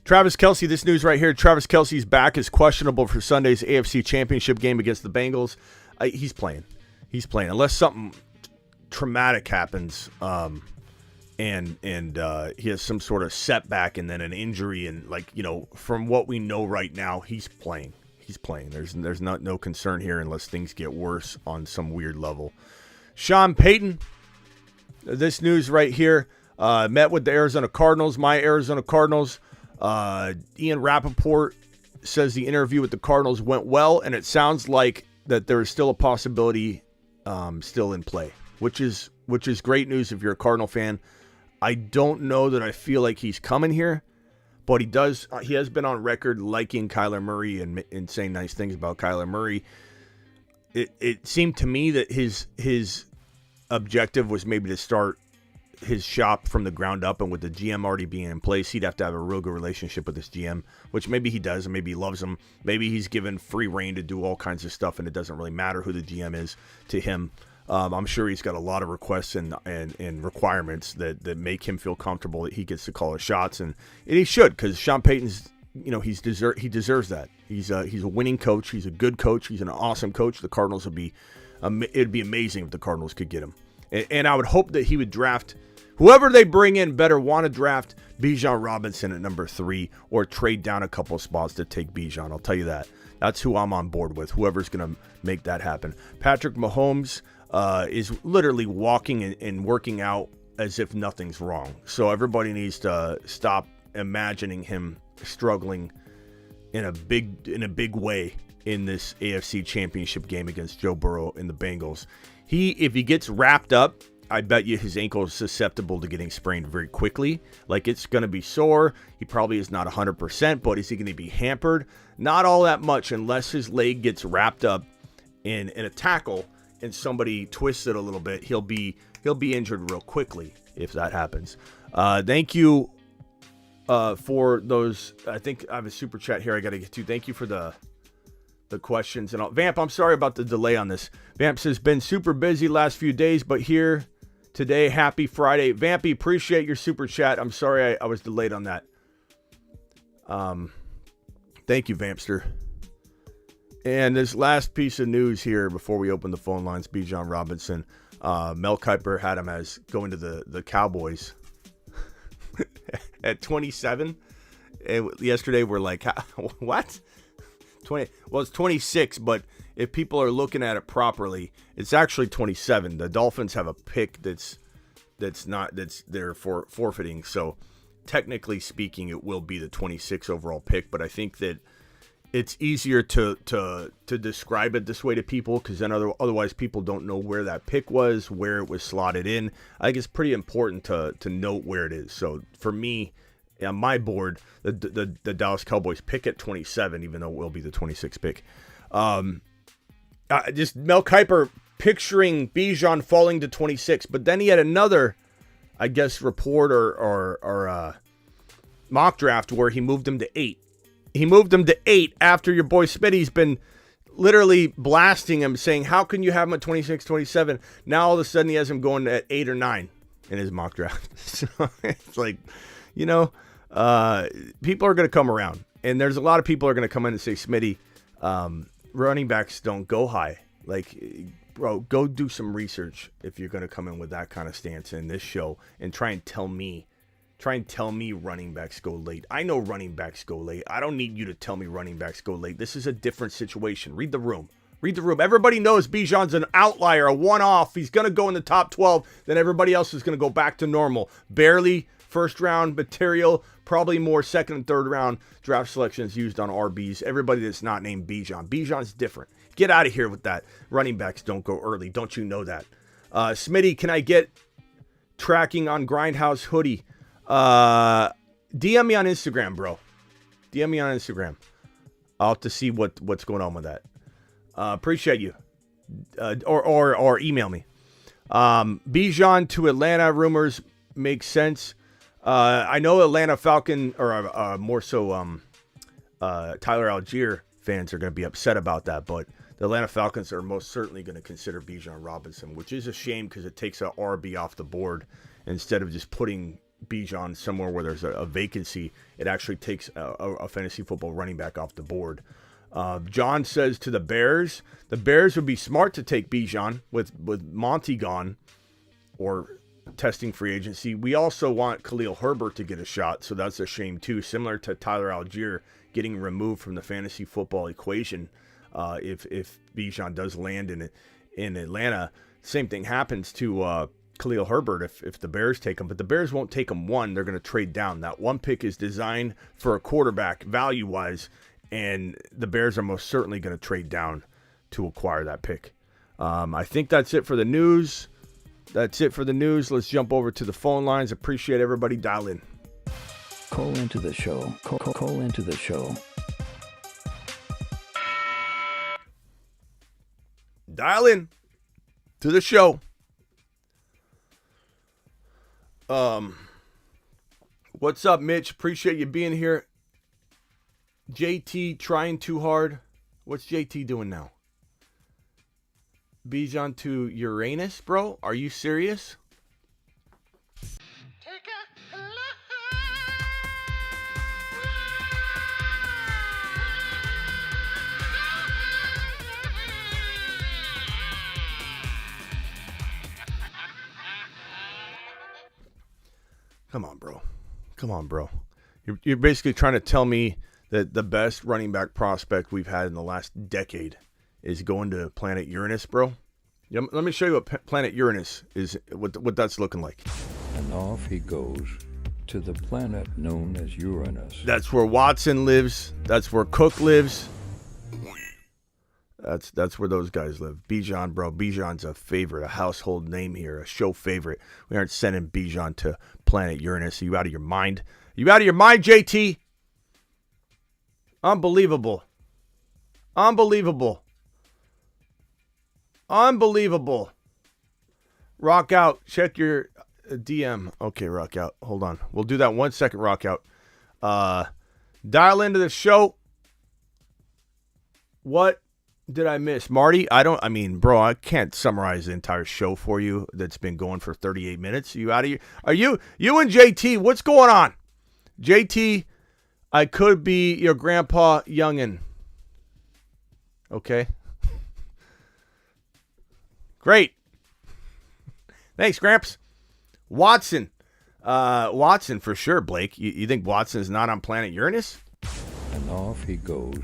Kelce, this news right here, Travis Kelce's back is questionable for Sunday's AFC Championship game against the Bengals. He's playing. Unless something traumatic happens and he has some sort of setback and then an injury. And, from what we know right now, he's playing. There's no concern here unless things get worse on some weird level. Sean Payton, this news right here. Met with the Arizona Cardinals, my Arizona Cardinals. Ian Rappaport says the interview with the Cardinals went well, and it sounds like that there is still a possibility still in play, which is great news if you're a Cardinal fan. I don't know that I feel like he's coming here, but he has been on record liking Kyler Murray and saying nice things about Kyler Murray. It seemed to me that his objective was maybe to start his shop from the ground up, and with the GM already being in place, he'd have to have a real good relationship with this GM, which maybe he does, and maybe he loves him. Maybe he's given free reign to do all kinds of stuff, and it doesn't really matter who the GM is to him. I'm sure he's got a lot of requests and requirements that make him feel comfortable that he gets to call his shots, and he should, because Sean Payton's, he deserves that. He's a winning coach. He's a good coach. He's an awesome coach. The Cardinals it'd be amazing if the Cardinals could get him. And I would hope that he would draft whoever they bring in. Better want to draft Bijan Robinson at number 3 or trade down a couple spots to take Bijan. I'll tell you that. That's who I'm on board with. Whoever's going to make that happen. Patrick Mahomes is literally walking and working out as if nothing's wrong. So everybody needs to stop imagining him struggling in a big way in this AFC Championship game against Joe Burrow and the Bengals. If he gets wrapped up, I bet you his ankle is susceptible to getting sprained very quickly. Like, it's going to be sore. He probably is not 100%, but is he going to be hampered? Not all that much unless his leg gets wrapped up in a tackle and somebody twists it a little bit. He'll be injured real quickly if that happens. Thank you for those. I think I have a super chat here I got to get to. Thank you for the questions. And Vamp, I'm sorry about the delay on this. Vamp says, been super busy last few days, but here today. Happy Friday. Vampy, appreciate your super chat. I'm sorry I was delayed on that. Thank you, Vampster. And this last piece of news here before we open the phone lines, Bijan Robinson. Mel Kiper had him as going to the Cowboys at 27. And yesterday we're like, what? 20? Well, it's 26, but if people are looking at it properly, it's actually 27. The Dolphins have a pick that's there for forfeiting. So technically speaking, it will be the 26 overall pick. But I think that it's easier to describe it this way to people, because then otherwise people don't know where that pick was, where it was slotted in. I think it's pretty important to note where it is. So for me, on my board, the Dallas Cowboys pick at 27, even though it will be the 26th pick. Just Mel Kiper picturing Bijan falling to 26, but then he had another, I guess, report or mock draft where he moved him to 8. He moved him to 8 after your boy Smitty's been literally blasting him, saying, how can you have him at 26, 27? Now all of a sudden he has him going at 8 or 9 in his mock draft. So it's like, people are going to come around. And there's a lot of people are going to come in and say, Smitty, running backs don't go high. Like, bro, go do some research if you're going to come in with that kind of stance in this show and try and tell me running backs go late. I know running backs go late. I don't need you to tell me running backs go late. This is a different situation. Read the room. Everybody knows Bijan's an outlier, a one-off. He's going to go in the top 12. Then everybody else is going to go back to normal. Barely first-round material, probably more second and third round draft selections used on RBs. Everybody that's not named Bijan. Bijan's different. Get out of here with that. Running backs don't go early. Don't you know that? Smitty, can I get tracking on Grindhouse hoodie? DM me on Instagram, bro. DM me on Instagram. I'll have to see what's going on with that. Appreciate you. Or email me. Bijan to Atlanta rumors make sense. I know Atlanta Falcon, or more so Tyler Algier fans are going to be upset about that, but the Atlanta Falcons are most certainly going to consider Bijan Robinson, which is a shame because it takes a RB off the board instead of just putting Bijan somewhere where there's a vacancy. It actually takes a fantasy football running back off the board. John says to the Bears would be smart to take Bijan with Monty gone or testing free agency. We also want Khalil Herbert to get a shot, so that's a shame too. Similar to Tyler Algier getting removed from the fantasy football equation. If Bijan does land in Atlanta, same thing happens to Khalil Herbert if the Bears take him, but the Bears won't take him one. They're going to trade down. That one pick is designed for a quarterback value-wise, and the Bears are most certainly going to trade down to acquire that pick. I think that's it for the news. Let's jump over to the phone lines. Appreciate everybody. Dial in. Call into the show. Call into the show. Dial in to the show. What's up, Mitch? Appreciate you being here. JT trying too hard. What's JT doing now? Bijan to Uranus, bro? Are you serious? Come on, bro. You're basically trying to tell me that the best running back prospect we've had in the last decade is going to planet Uranus, bro. Let me show you what planet Uranus is, what that's looking like. And off he goes to the planet known as Uranus. That's where Watson lives. That's where Cook lives. That's where those guys live. Bijan, bro. Bijan's a favorite, a household name here, a show favorite. We aren't sending Bijan to planet Uranus. Are you out of your mind? You out of your mind, JT? Unbelievable. Rock out. Check your DM. Okay, rock out. Hold on. We'll do that 1 second, rock out. Dial into the show. What did I miss? Marty, bro, I can't summarize the entire show for you that's been going for 38 minutes. You out of here? Are you and JT, what's going on? JT, I could be your grandpa youngin'. Okay. Great. Thanks, Gramps. Watson. Watson for sure, Blake. You think Watson is not on planet Uranus? And off he goes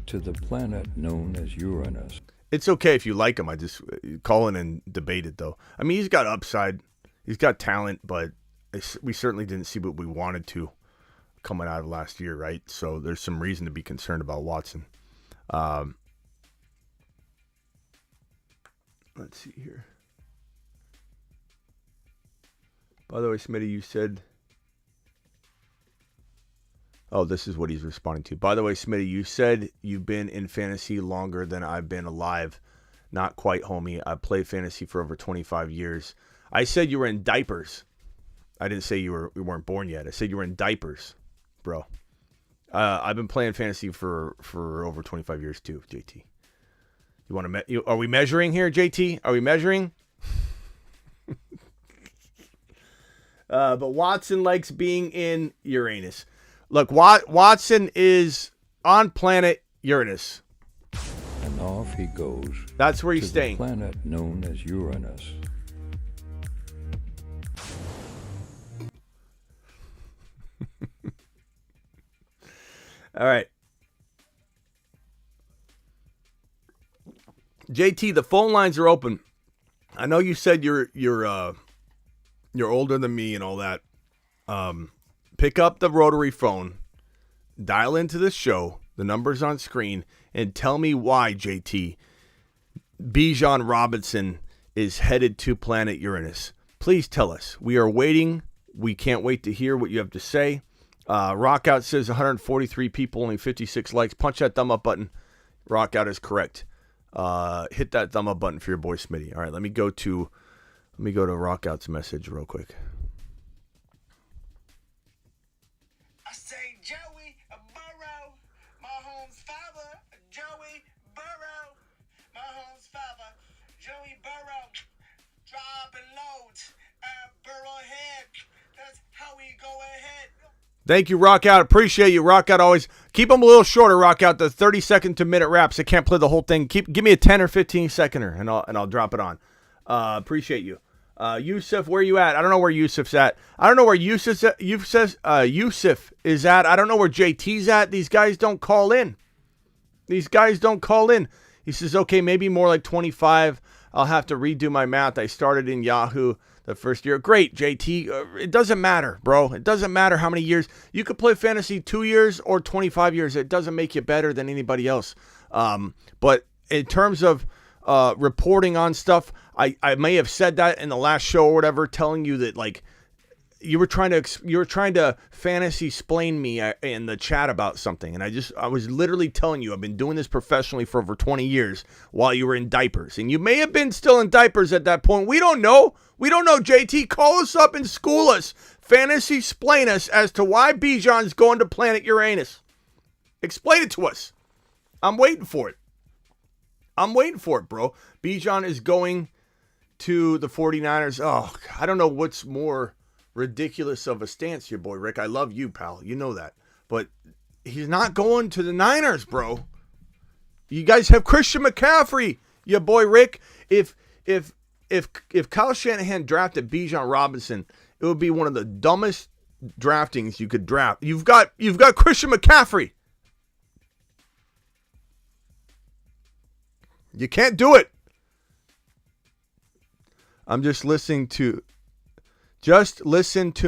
to the planet known as Uranus. It's okay if you like him. I just call in and debate it, though. I mean, he's got upside. He's got talent, but we certainly didn't see what we wanted to a coming out of last year, right? So there's some reason to be concerned about Watson. Let's see here. By the way, Smitty, you said... Oh, this is what he's responding to. By the way, Smitty, you said you've been in fantasy longer than I've been alive. Not quite, homie. I played fantasy for over 25 years. I said you were in diapers. I didn't say you weren't born yet. I said you were in diapers, bro. I've been playing fantasy for over 25 years too, JT. You want to? Are we measuring here, JT? Are we measuring? But Watson likes being in Uranus. Look, Watson is on planet Uranus. And off he goes. That's where he's to staying. The planet known as Uranus. All right. JT, the phone lines are open. I know you said you're older than me and all that. Pick up the rotary phone, dial into the show, the number's on screen, and tell me why, JT, Bijan Robinson is headed to planet Uranus. Please tell us. We are waiting. We can't wait to hear what you have to say. Rockout says 143 people, only 56 likes. Punch that thumb up button. Rockout is correct. Hit that thumb up button for your boy Smitty. All right, let me go to Rockout's message real quick. I say Joey Burrow, Mahomes' father, Joey Burrow, Mahomes' father, Joey Burrow, dropping loads, Burrow ahead. That's how we go ahead. Thank you, Rockout. Appreciate you. Rockout always keep them a little shorter. Rockout, the 30-second to minute raps. I can't play the whole thing. Give me a 10 or 15 seconder, and I'll drop it on. Appreciate you. Yusuf, where you at? I don't know where Yusuf's at. I don't know where Yusuf is at. I don't know where JT's at. These guys don't call in. He says, okay, maybe more like 25. I'll have to redo my math. I started in Yahoo the first year. Great, JT. It doesn't matter, bro. It doesn't matter how many years. You could play fantasy 2 years or 25 years. It doesn't make you better than anybody else. But in terms of reporting on stuff, I may have said that in the last show or whatever, telling you that like you were trying to fantasy explain me in the chat about something, and I was literally telling you I've been doing this professionally for over 20 years while you were in diapers, and you may have been still in diapers at that point. We don't know. JT, call us up and school us, fantasy explain us as to why Bijan's going to planet Uranus. Explain it to us. I'm waiting for it, bro. Bijan is going to the 49ers. Oh, I don't know what's more ridiculous of a stance here, boy Rick. I love you, pal. You know that. But he's not going to the Niners, bro. You guys have Christian McCaffrey, your boy Rick. If Kyle Shanahan drafted Bijan Robinson, it would be one of the dumbest draftings you could draft. You've got Christian McCaffrey. You can't do it. Just listen to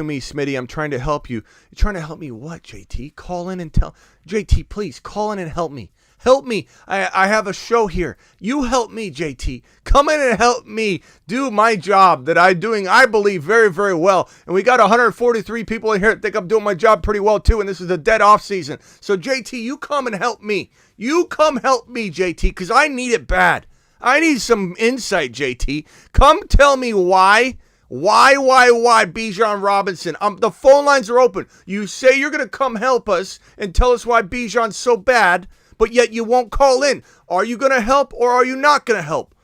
me, Smitty. I'm trying to help you. You're trying to help me what, JT? Call in and tell. JT, please, call in and help me. Help me. I have a show here. You help me, JT. Come in and help me do my job that I'm doing, I believe, very, very well. And we got 143 people in here that think I'm doing my job pretty well, too. And this is a dead off season. So, JT, you come and help me. You come help me, JT, because I need it bad. I need some insight, JT. Come tell me why Bijan Robinson? The phone lines are open. You say you're going to come help us and tell us why Bijan's so bad, but yet you won't call in. Are you going to help or are you not going to help?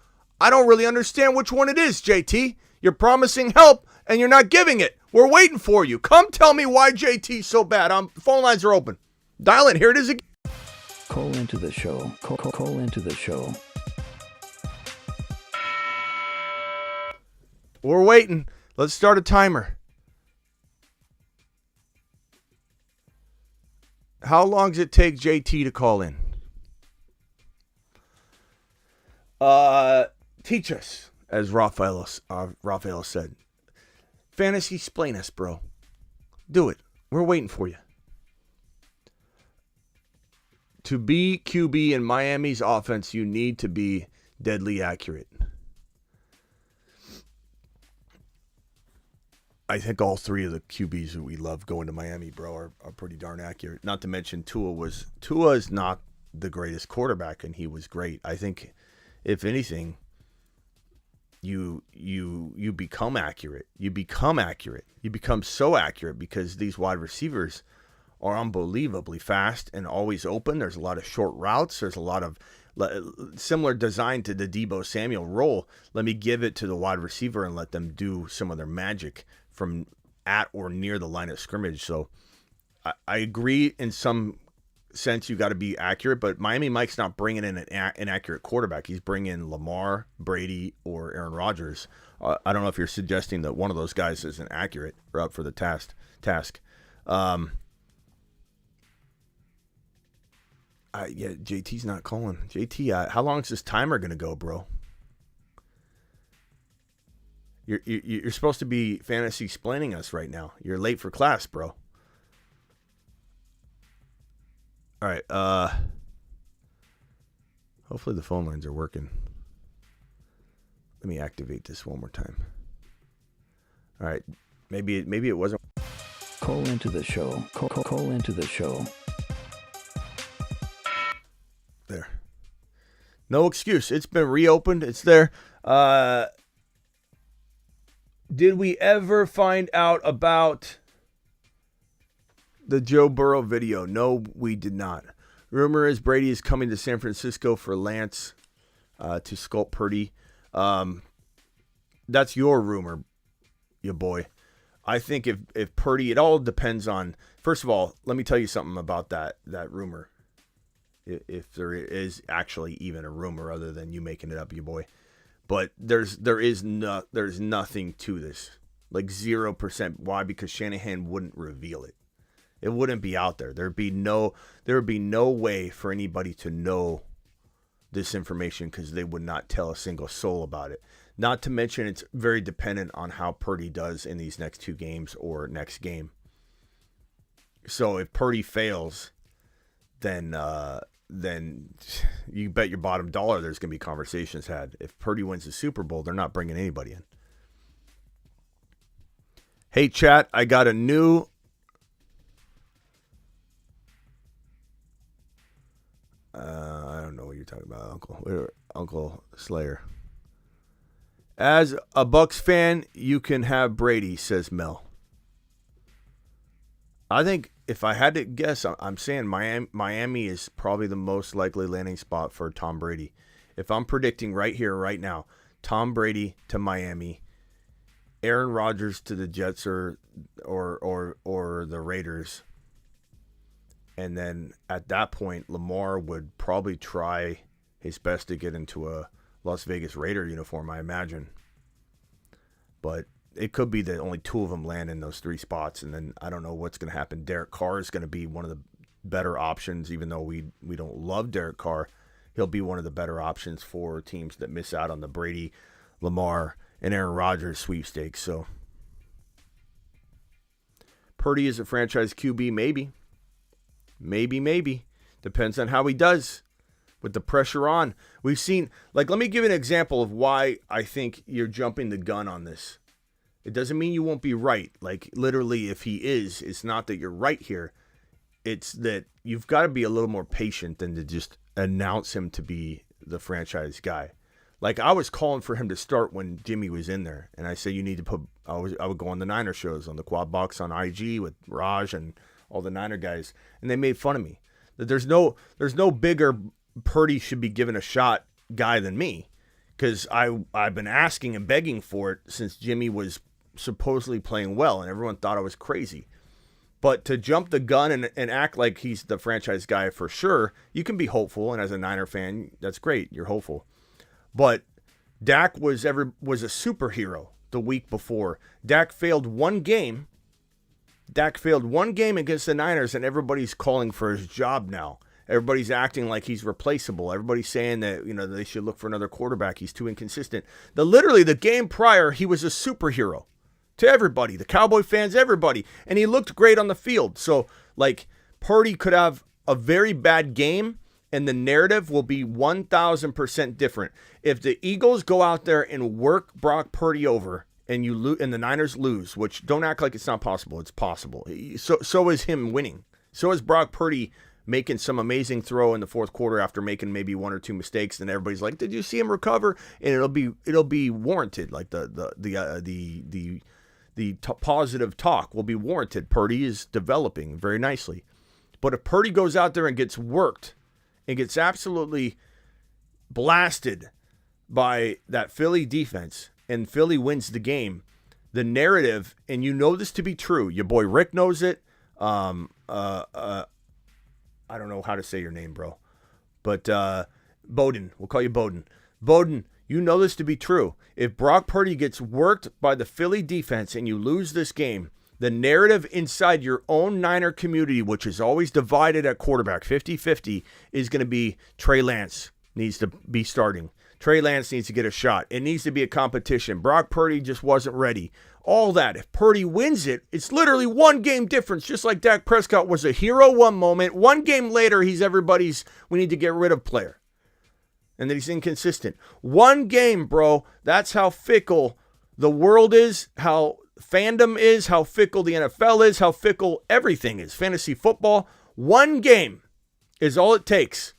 I don't really understand which one it is, JT. You're promising help and you're not giving it. We're waiting for you. Come tell me why JT's so bad. The phone lines are open. Dial in. Here it is again. Call into the show. Call into the show. We're waiting. Let's start a timer. How long does it take JT to call in? Teach us, as Raphael said. Fantasy explain us, bro. Do it. We're waiting for you. To be QB in Miami's offense, you need to be deadly accurate. I think all three of the QBs that we love going to Miami, bro, are pretty darn accurate. Not to mention Tua is not the greatest quarterback, and he was great. I think, if anything, you become accurate. You become accurate. You become so accurate because these wide receivers are unbelievably fast and always open. There's a lot of short routes. There's a lot of similar design to the Deebo Samuel role. Let me give it to the wide receiver and let them do some of their magic from at or near the line of scrimmage. So I agree in some sense you got to be accurate, but Miami Mike's not bringing in an accurate quarterback. He's bringing in Lamar, Brady, or Aaron Rodgers. I don't know if you're suggesting that one of those guys isn't accurate or up for the task. Yeah, JT's not calling. JT, how long is this timer going to go, bro? You're supposed to be fantasy explaining us right now. You're late for class, bro. All right. Hopefully the phone lines are working. Let me activate this one more time. All right. Maybe it wasn't. Call into the show. Call into the show. There. No excuse. It's been reopened. It's there. Did we ever find out about the Joe Burrow video? No, we did not. Rumor is Brady is coming to San Francisco for Lance to sculpt Purdy. That's your rumor, you boy. I think if Purdy, it all depends on, first of all, let me tell you something about that rumor. If there is actually even a rumor other than you making it up, you boy. But there's nothing to this. Like 0%. Why? Because Shanahan wouldn't reveal it. It wouldn't be out there. There would be no way for anybody to know this information because they would not tell a single soul about it. Not to mention it's very dependent on how Purdy does in these next two games or next game. So if Purdy fails, then you bet your bottom dollar there's going to be conversations had. If Purdy wins the Super Bowl, they're not bringing anybody in. Hey, chat, I got a new... I don't know what you're talking about, Uncle Slayer. As a Bucks fan, you can have Brady, says Mel. I think if I had to guess, I'm saying Miami is probably the most likely landing spot for Tom Brady. If I'm predicting right here, right now, Tom Brady to Miami, Aaron Rodgers to the Jets or the Raiders, and then at that point, Lamar would probably try his best to get into a Las Vegas Raider uniform, I imagine. But it could be that only two of them land in those three spots, and then I don't know what's going to happen. Derek Carr is going to be one of the better options, even though we don't love Derek Carr. He'll be one of the better options for teams that miss out on the Brady, Lamar, and Aaron Rodgers sweepstakes. So Purdy is a franchise QB, maybe. Maybe. Depends on how he does with the pressure on. We've seen, let me give you an example of why I think you're jumping the gun on this. It doesn't mean you won't be right. Literally, if he is, it's not that you're right here. It's that you've got to be a little more patient than to just announce him to be the franchise guy. I was calling for him to start when Jimmy was in there. And I said, you need to put, I would go on the Niner shows, on the Quad Box on IG with Raj and all the Niner guys. And they made fun of me. That there's no bigger Purdy should be given a shot guy than me. Because I've been asking and begging for it since Jimmy was supposedly playing well, and everyone thought I was crazy. But to jump the gun and act like he's the franchise guy for sure, you can be hopeful, and as a Niner fan, that's great. You're hopeful. But Dak was a superhero the week before. Dak failed one game against the Niners, and everybody's calling for his job now. Everybody's acting like he's replaceable. Everybody's saying that, they should look for another quarterback. He's too inconsistent. Literally, the game prior, he was a superhero to everybody, the Cowboy fans, everybody. And he looked great on the field. So, Purdy could have a very bad game, and the narrative will be 1,000% different. If the Eagles go out there and work Brock Purdy over and and the Niners lose, which don't act like it's not possible. It's possible. So is him winning. So is Brock Purdy making some amazing throw in the fourth quarter after making maybe one or two mistakes, and everybody's like, "Did you see him recover?" And it'll be warranted. Like the positive talk will be warranted. Purdy is developing very nicely. But if Purdy goes out there and gets worked and gets absolutely blasted by that Philly defense and Philly wins the game, the narrative, and you know this to be true, your boy Rick knows it. I don't know how to say your name, bro. But Bowden, we'll call you Bowden. Bowden, you know this to be true. If Brock Purdy gets worked by the Philly defense and you lose this game, the narrative inside your own Niner community, which is always divided at quarterback, 50-50, is going to be Trey Lance needs to be starting. Trey Lance needs to get a shot. It needs to be a competition. Brock Purdy just wasn't ready. All that. If Purdy wins it, it's literally one game difference, just like Dak Prescott was a hero one moment. One game later, he's everybody's we need to get rid of player. And that he's inconsistent. One game, bro. That's how fickle the world is, how fandom is, how fickle the NFL is, how fickle everything is. Fantasy football, one game is all it takes.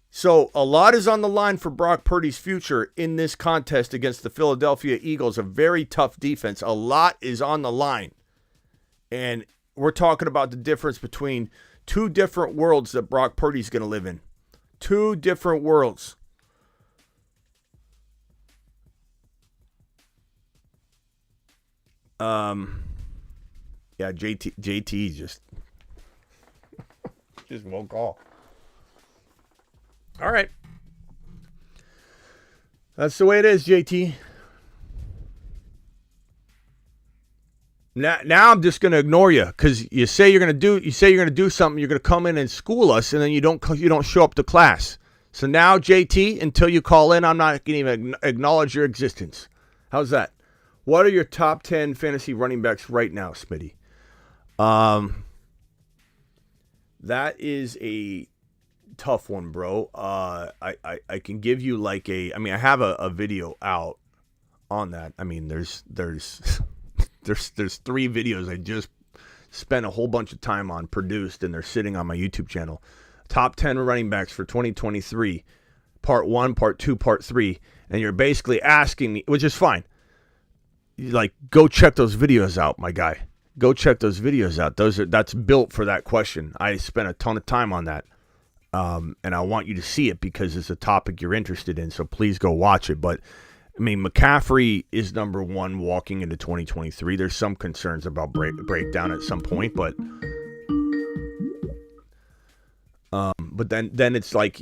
So a lot is on the line for Brock Purdy's future in this contest against the Philadelphia Eagles, a very tough defense. A lot is on the line. And we're talking about the difference between two different worlds that Brock Purdy's going to live in. Two different worlds. Yeah, JT just won't call. All right. That's the way it is, JT. Now I'm just going to ignore you because you say you're going to do something. You're going to come in and school us, and then you don't show up to class. So now, JT, until you call in, I'm not going to even acknowledge your existence. How's that? What are your top 10 fantasy running backs right now, Smitty? That is a tough one, bro. I can give you I have a video out on that. I mean, there's three videos I just spent a whole bunch of time on, produced, and they're sitting on my YouTube channel. Top 10 running backs for 2023, part 1, part 2, part 3, and you're basically asking me, which is fine. Go check those videos out, my guy. Go check those videos out. That's built for that question. I spent a ton of time on that. And I want you to see it because it's a topic you're interested in, so please go watch it. But, I mean, McCaffrey is number one walking into 2023. There's some concerns about breakdown at some point, but then it's like,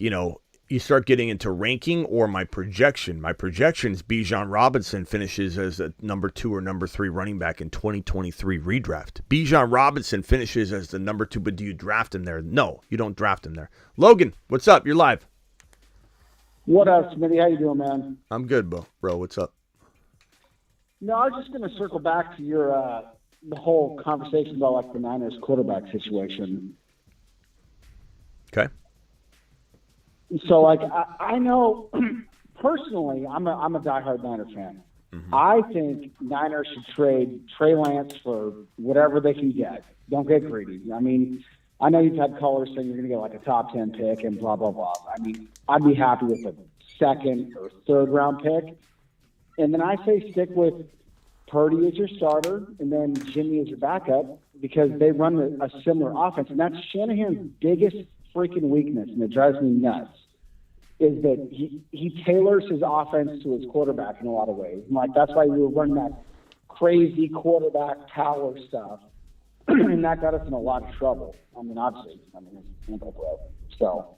you start getting into ranking or my projection. My projection is Bijan Robinson finishes as a number 2 or number 3 running back in 2023 redraft. Bijan Robinson finishes as the number 2, but do you draft him there? No, you don't draft him there. Logan, what's up? You're live. What up, Smitty? How you doing, man? I'm good, bro. What's up? No, I was just going to circle back to your the whole conversation about the Niners quarterback situation. Okay. So, I know personally, I'm a diehard Niner fan. Mm-hmm. I think Niners should trade Trey Lance for whatever they can get. Don't get greedy. I mean, I know you've had callers saying you're going to get a top 10 pick and blah, blah, blah. I mean, I'd be happy with a second or third round pick. And then I say stick with Purdy as your starter and then Jimmy as your backup because they run a similar offense. And that's Shanahan's biggest freaking weakness, and it drives me nuts, is that he tailors his offense to his quarterback in a lot of ways. And that's why we were running that crazy quarterback power stuff, and that got us in a lot of trouble. I mean, obviously, it's anti-pro. So,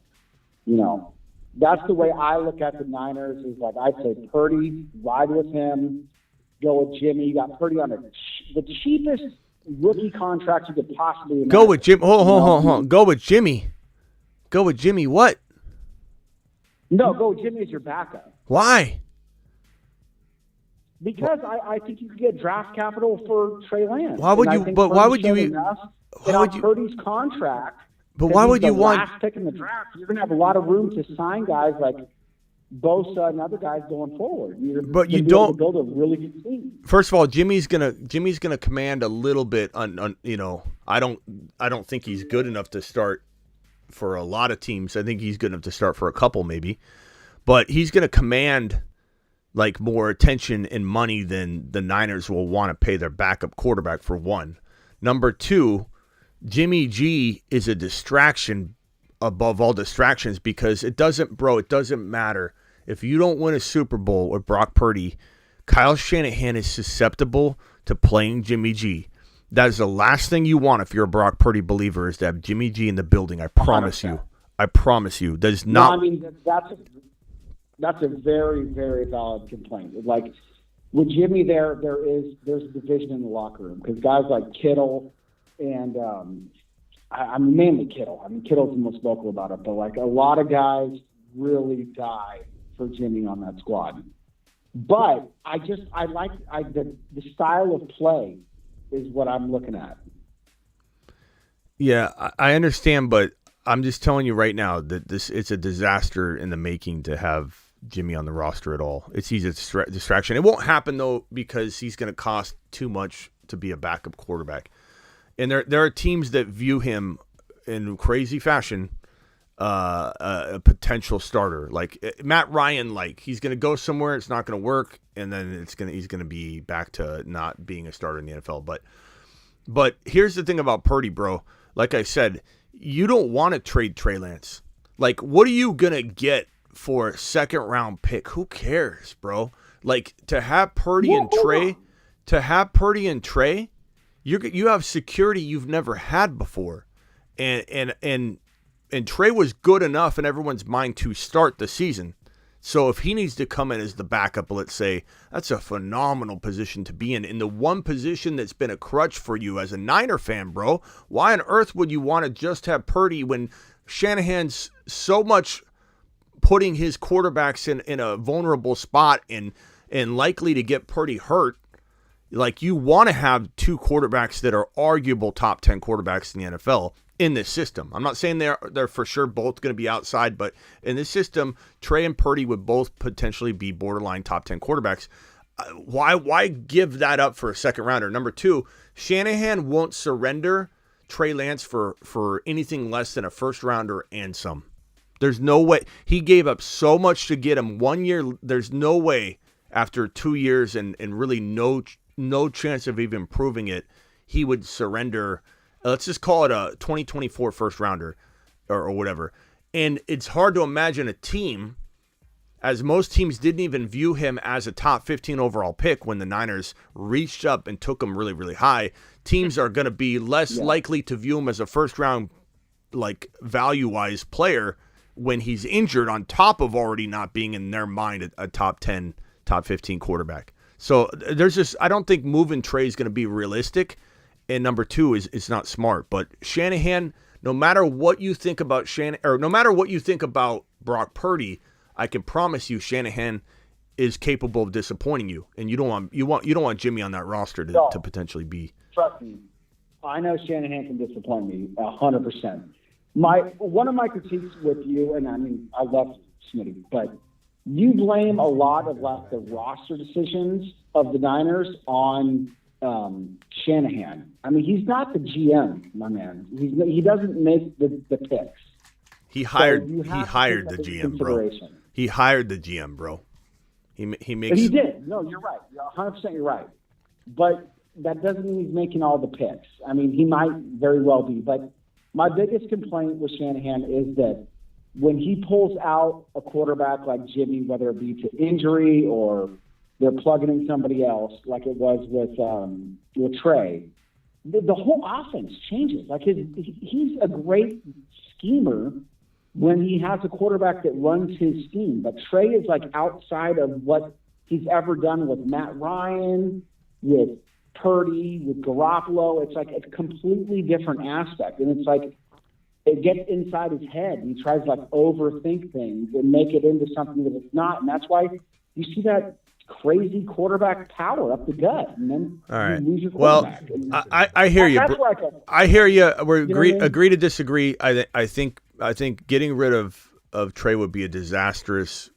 that's the way I look at the Niners is I'd say Purdy, ride with him, go with Jimmy. You got Purdy on the cheapest rookie contract you could possibly imagine. Go with Jimmy. Hold on. Go with Jimmy. Go with Jimmy what? No, go with Jimmy as your backup. Why? Because I think you could get draft capital for Trey Lance. Why would you? But why would you? Why would you? Purdy's contract. But why would you want last pick in the draft? You're going to have a lot of room to sign guys like Bosa and other guys going forward. But you don't build a really good team. First of all, Jimmy's gonna command a little bit on I don't think he's good enough to start for a lot of teams. I think he's good enough to start for a couple maybe. But he's gonna command like more attention and money than the Niners will want to pay their backup quarterback, for one. Number two, Jimmy G is a distraction above all distractions, because it doesn't matter. If you don't win a Super Bowl with Brock Purdy, Kyle Shanahan is susceptible to playing Jimmy G. That is the last thing you want if you're a Brock Purdy believer, is to have Jimmy G in the building. I promise 100%. I promise you. That is not. No, I mean, that's a very, very valid complaint. Like, with Jimmy there's a division in the locker room, because guys like Kittle and I'm mainly Kittle. I mean, Kittle's the most vocal about it, but like a lot of guys really die for Jimmy on that squad. But the style of play is what I'm looking at. Yeah, I understand, but I'm just telling you right now that it's a disaster in the making to have Jimmy on the roster at all. He's a distraction. It won't happen though, because he's going to cost too much to be a backup quarterback. And there are teams that view him in crazy fashion, a potential starter. Like Matt Ryan, like he's going to go somewhere, it's not going to work, and then he's going to be back to not being a starter in the NFL. But here's the thing about Purdy, bro. Like I said, you don't want to trade Trey Lance. Like, what are you going to get for a second round pick? Who cares, bro? Like, to have Purdy and Trey, you have security you've never had before, and Trey was good enough in everyone's mind to start the season. So if he needs to come in as the backup, let's say, that's a phenomenal position to be in the one position that's been a crutch for you as a Niner fan, bro. Why on earth would you want to just have Purdy when Shanahan's so much putting his quarterbacks in a vulnerable spot and likely to get Purdy hurt? Like, you want to have two quarterbacks that are arguable top 10 quarterbacks in the NFL in this system. I'm not saying they're for sure both going to be outside, but in this system, Trey and Purdy would both potentially be borderline top 10 quarterbacks. Why give that up for a second rounder? Number two, Shanahan won't surrender Trey Lance for anything less than a first rounder and some. There's no way. He gave up so much to get him 1 year. There's no way after 2 years and really no chance of even proving it, he would surrender. Let's just call it a 2024 first rounder or whatever. And it's hard to imagine a team, as most teams didn't even view him as a top 15 overall pick when the Niners reached up and took him really, really high. Teams are going to be less likely to view him as a first round, like, value-wise player when he's injured, on top of already not being in their mind a top 10, top 15 quarterback. So there's just, I don't think moving Trey is going to be realistic. And number two is it's not smart. But Shanahan, no matter what you think about no matter what you think about Brock Purdy, I can promise you Shanahan is capable of disappointing you. And you don't want Jimmy on that roster to potentially be. Trust me, I know Shanahan can disappoint me 100%. One of my critiques with you, and I mean, I love Smitty, but you blame a lot of like the roster decisions of the Niners on Shanahan. I mean, he's not the GM, my man. He doesn't make the picks. He hired the GM, bro. He hired the GM, bro. He makes. But he did. No, you're right. 100% you're right. But that doesn't mean he's making all the picks. I mean, he might very well be. But my biggest complaint with Shanahan is that when he pulls out a quarterback like Jimmy, whether it be to injury or they're plugging in somebody else, like it was with Trey, the whole offense changes. Like he's a great schemer when he has a quarterback that runs his scheme. But Trey is like outside of what he's ever done with Matt Ryan, with Purdy, with Garoppolo. It's like a completely different aspect. And it's like it gets inside his head. And he tries to like overthink things and make it into something that it's not. And that's why you see that crazy quarterback power up the gut, and then All right. you lose your Well, quarterback. I hear you. That's where I go. I hear you. We You know what I mean? agree to disagree. I think getting rid of Trey would be a disastrous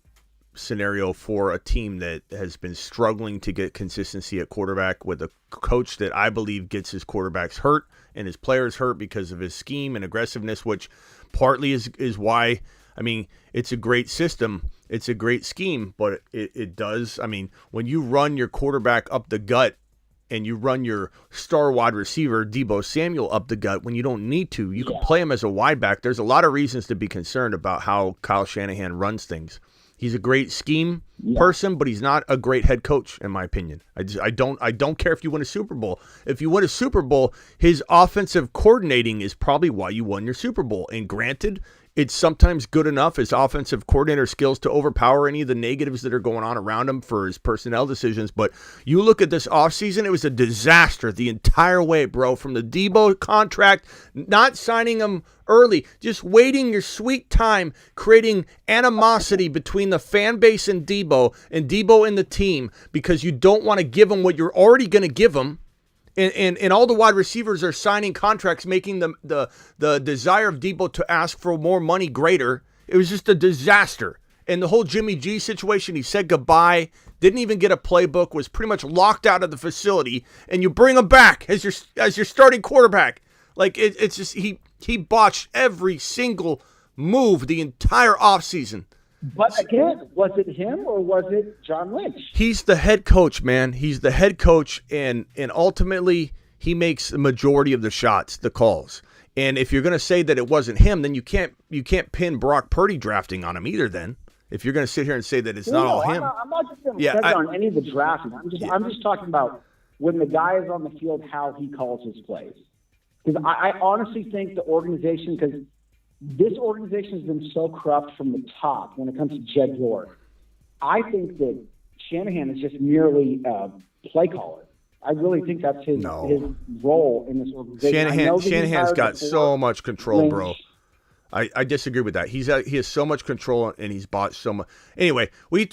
scenario for a team that has been struggling to get consistency at quarterback with a coach that I believe gets his quarterbacks hurt and his players hurt because of his scheme and aggressiveness, which partly is why. I mean, it's a great system. It's a great scheme, but it does. I mean, when you run your quarterback up the gut and you run your star wide receiver, Deebo Samuel, up the gut when you don't need to, you can play him as a wide back. There's a lot of reasons to be concerned about how Kyle Shanahan runs things. He's a great scheme person, but he's not a great head coach, in my opinion. I don't care if you win a Super Bowl. If you win a Super Bowl, his offensive coordinating is probably why you won your Super Bowl. And granted, it's sometimes good enough, his offensive coordinator skills, to overpower any of the negatives that are going on around him for his personnel decisions. But you look at this offseason, it was a disaster the entire way, bro. From the Deebo contract, not signing him early, just waiting your sweet time, creating animosity between the fan base and Deebo and the team because you don't want to give him what you're already going to give him. And all the wide receivers are signing contracts, making the desire of Deebo to ask for more money greater. It was just a disaster. And the whole Jimmy G situation, he said goodbye, didn't even get a playbook, was pretty much locked out of the facility, and you bring him back as your starting quarterback. Like it's just he botched every single move the entire offseason. But again, was it him or was it John Lynch? He's the head coach, man. He's the head coach, and ultimately he makes the majority of the shots, the calls. And if you're going to say that it wasn't him, then you can't pin Brock Purdy drafting on him either. Then, if you're going to sit here and say that it's not all him, I'm not just going to say on any of the drafting. I'm just talking about when the guy is on the field, how he calls his plays. Because I honestly think the organization, because this organization has been so corrupt from the top when it comes to Jed York. I think that Shanahan is just merely a play caller. I really think that's his role in this organization. Shanahan's got so much control, bro. I disagree with that. He has so much control and he's bought so much. Anyway,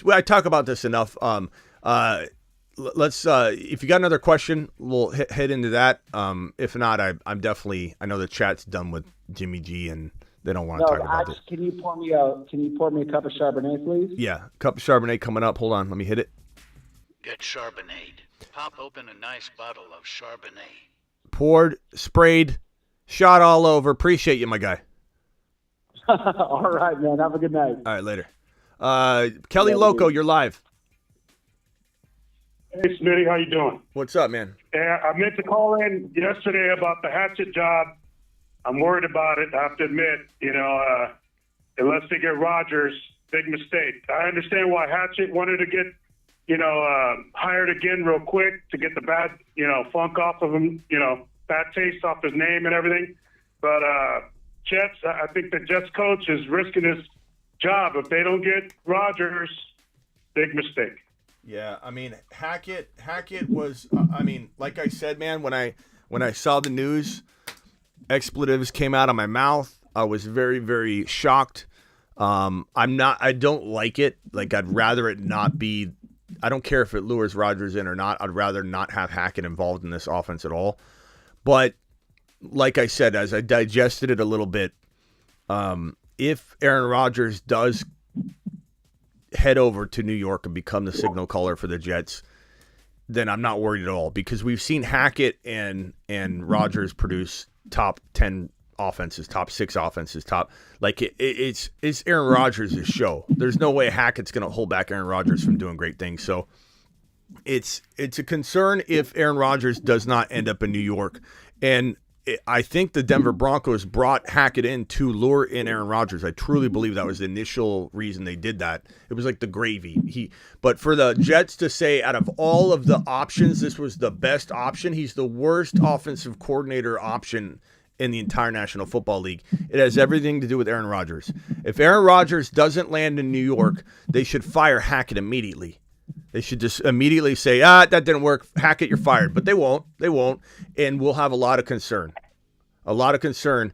I talk about this enough. Let's if you got another question, we'll head into that. If not, I'm definitely. I know the chat's done with Jimmy G and they don't want to talk about it. Can you pour me a cup of Chardonnay, please? Yeah, cup of Chardonnay coming up. Hold on, let me hit it. Get Charbonnet. Pop open a nice bottle of Charbonnet. Poured, sprayed, shot all over. Appreciate you, my guy. All right, man. Have a good night. All right, later. Kelly Loco, you're live. Hey, Smitty, how you doing? What's up, man? I meant to call in yesterday about the Hatchet job. I'm worried about it. I have to admit, unless they get Rodgers, big mistake. I understand why Hatchet wanted to get, hired again real quick to get the bad, funk off of him, bad taste off his name and everything. But Jets, I think the Jets coach is risking his job. If they don't get Rodgers, big mistake. Yeah, I mean, Hackett was, like I said, man, when I saw the news, expletives came out of my mouth. I was very, very shocked. I don't like it. Like, I'd rather it not be. I don't care if it lures Rodgers in or not. I'd rather not have Hackett involved in this offense at all. But like I said, as I digested it a little bit, if Aaron Rodgers does head over to New York and become the signal caller for the Jets, then I'm not worried at all, because we've seen Hackett and Rodgers produce top 10 offenses, top 6 offenses, it's Aaron Rodgers' show. There's no way Hackett's going to hold back Aaron Rodgers from doing great things. So it's a concern if Aaron Rodgers does not end up in New York. And I think the Denver Broncos brought Hackett in to lure in Aaron Rodgers. I truly believe that was the initial reason they did that. It was like the gravy. But for the Jets to say out of all of the options, this was the best option, he's the worst offensive coordinator option in the entire National Football League. It has everything to do with Aaron Rodgers. If Aaron Rodgers doesn't land in New York, they should fire Hackett immediately. They should just immediately say, that didn't work. Hackett, you're fired. But they won't. They won't. And we'll have a lot of concern. A lot of concern.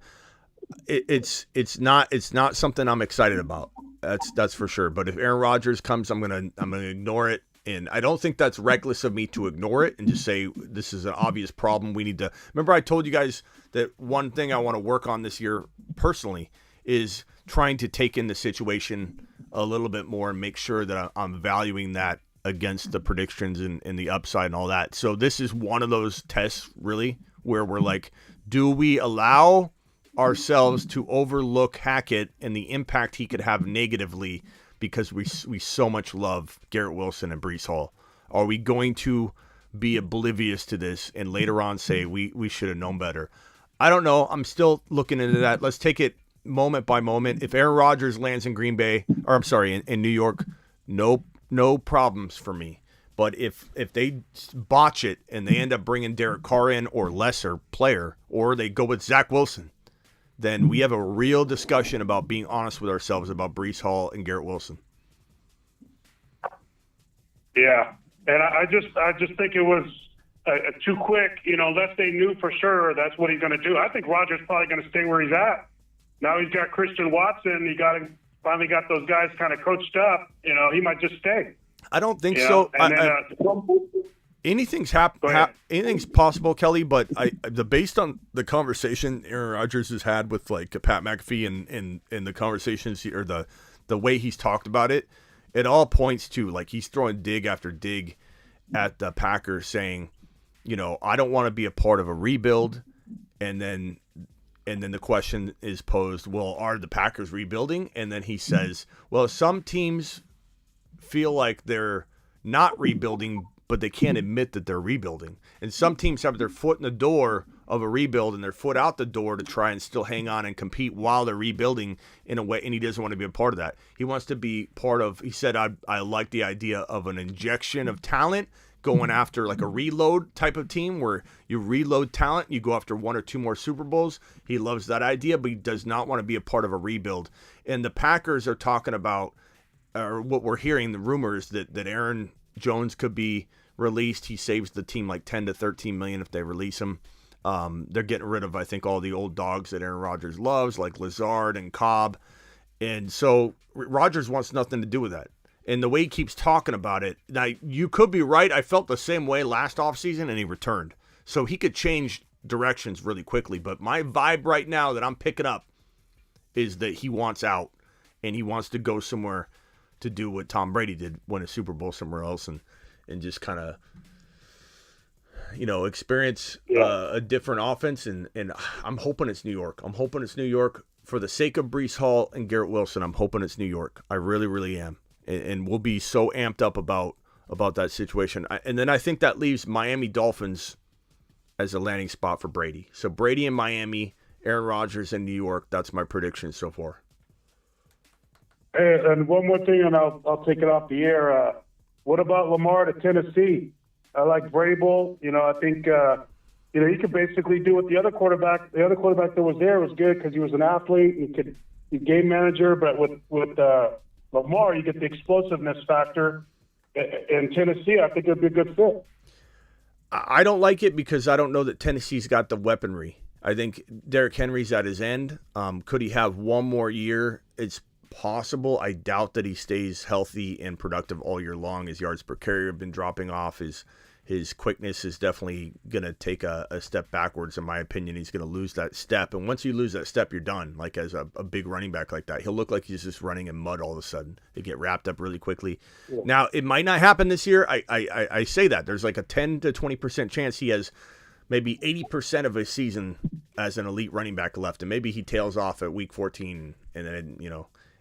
It's not something I'm excited about. That's for sure. But if Aaron Rodgers comes, I'm gonna ignore it. And I don't think that's reckless of me to ignore it and just say this is an obvious problem. We need to remember I told you guys that one thing I want to work on this year personally is trying to take in the situation a little bit more and make sure that I'm valuing that against the predictions and the upside and all that. So this is one of those tests really where we're like, do we allow ourselves to overlook Hackett and the impact he could have negatively because we so much love Garrett Wilson and Breece Hall? Are we going to be oblivious to this and later on say we should have known better? I don't know. I'm still looking into that. Let's take it moment by moment. If Aaron Rodgers lands in Green Bay, or I'm sorry, in New York, no problems for me. But if they botch it and they end up bringing Derek Carr in or lesser player, or they go with Zach Wilson, then we have a real discussion about being honest with ourselves about Breece Hall and Garrett Wilson. Yeah, and I just think it was too quick, unless they knew for sure that's what he's going to do. I think Rodgers probably going to stay where he's at. Now he's got Christian Watson. He finally got those guys kind of coached up. He might just stay. I don't think so. Anything's possible, Kelly. But based on the conversation Aaron Rodgers has had with like Pat McAfee and the conversations or the way he's talked about it, it all points to like he's throwing dig after dig at the Packers, saying, I don't want to be a part of a rebuild, and then the question is posed, well, are the Packers rebuilding? And then he says, well, some teams feel like they're not rebuilding, but they can't admit that they're rebuilding. And some teams have their foot in the door of a rebuild and their foot out the door to try and still hang on and compete while they're rebuilding in a way, and he doesn't want to be a part of that. He wants to be part of, he said, I like the idea of an injection of talent, going after like a reload type of team where you reload talent, you go after one or two more Super Bowls. He loves that idea, but he does not want to be a part of a rebuild. And the Packers are talking about, or what we're hearing, the rumors that Aaron Jones could be released. He saves the team like 10 to 13 million if they release him. They're getting rid of, I think, all the old dogs that Aaron Rodgers loves, like Lazard and Cobb. And so Rodgers wants nothing to do with that. And the way he keeps talking about it, now you could be right. I felt the same way last offseason, and he returned. So he could change directions really quickly. But my vibe right now that I'm picking up is that he wants out, and he wants to go somewhere to do what Tom Brady did, win a Super Bowl somewhere else, and just kind of, experience a different offense. And I'm hoping it's New York. I'm hoping it's New York for the sake of Breece Hall and Garrett Wilson. I'm hoping it's New York. I really, really am. And we'll be so amped up about that situation. And then I think that leaves Miami Dolphins as a landing spot for Brady. So Brady in Miami, Aaron Rodgers in New York. That's my prediction so far. Hey, and one more thing, and I'll take it off the air. What about Lamar to Tennessee? I like Vrabel. I think he could basically do what the other quarterback that was there was good because he was an athlete. He could be game manager, but with Lamar, you get the explosiveness factor. In Tennessee, I think it would be a good fit. I don't like it because I don't know that Tennessee's got the weaponry. I think Derrick Henry's at his end. Could he have one more year? It's possible. I doubt that he stays healthy and productive all year long. His yards per carry have been dropping off. His quickness is definitely going to take a step backwards. In my opinion, he's going to lose that step. And once you lose that step, you're done. Like as a big running back like that, he'll look like he's just running in mud all of a sudden. They get wrapped up really quickly. Yeah. Now, it might not happen this year. I say that. There's like a 10 to 20% chance he has maybe 80% of his season as an elite running back left. And maybe he tails off at week 14 and then,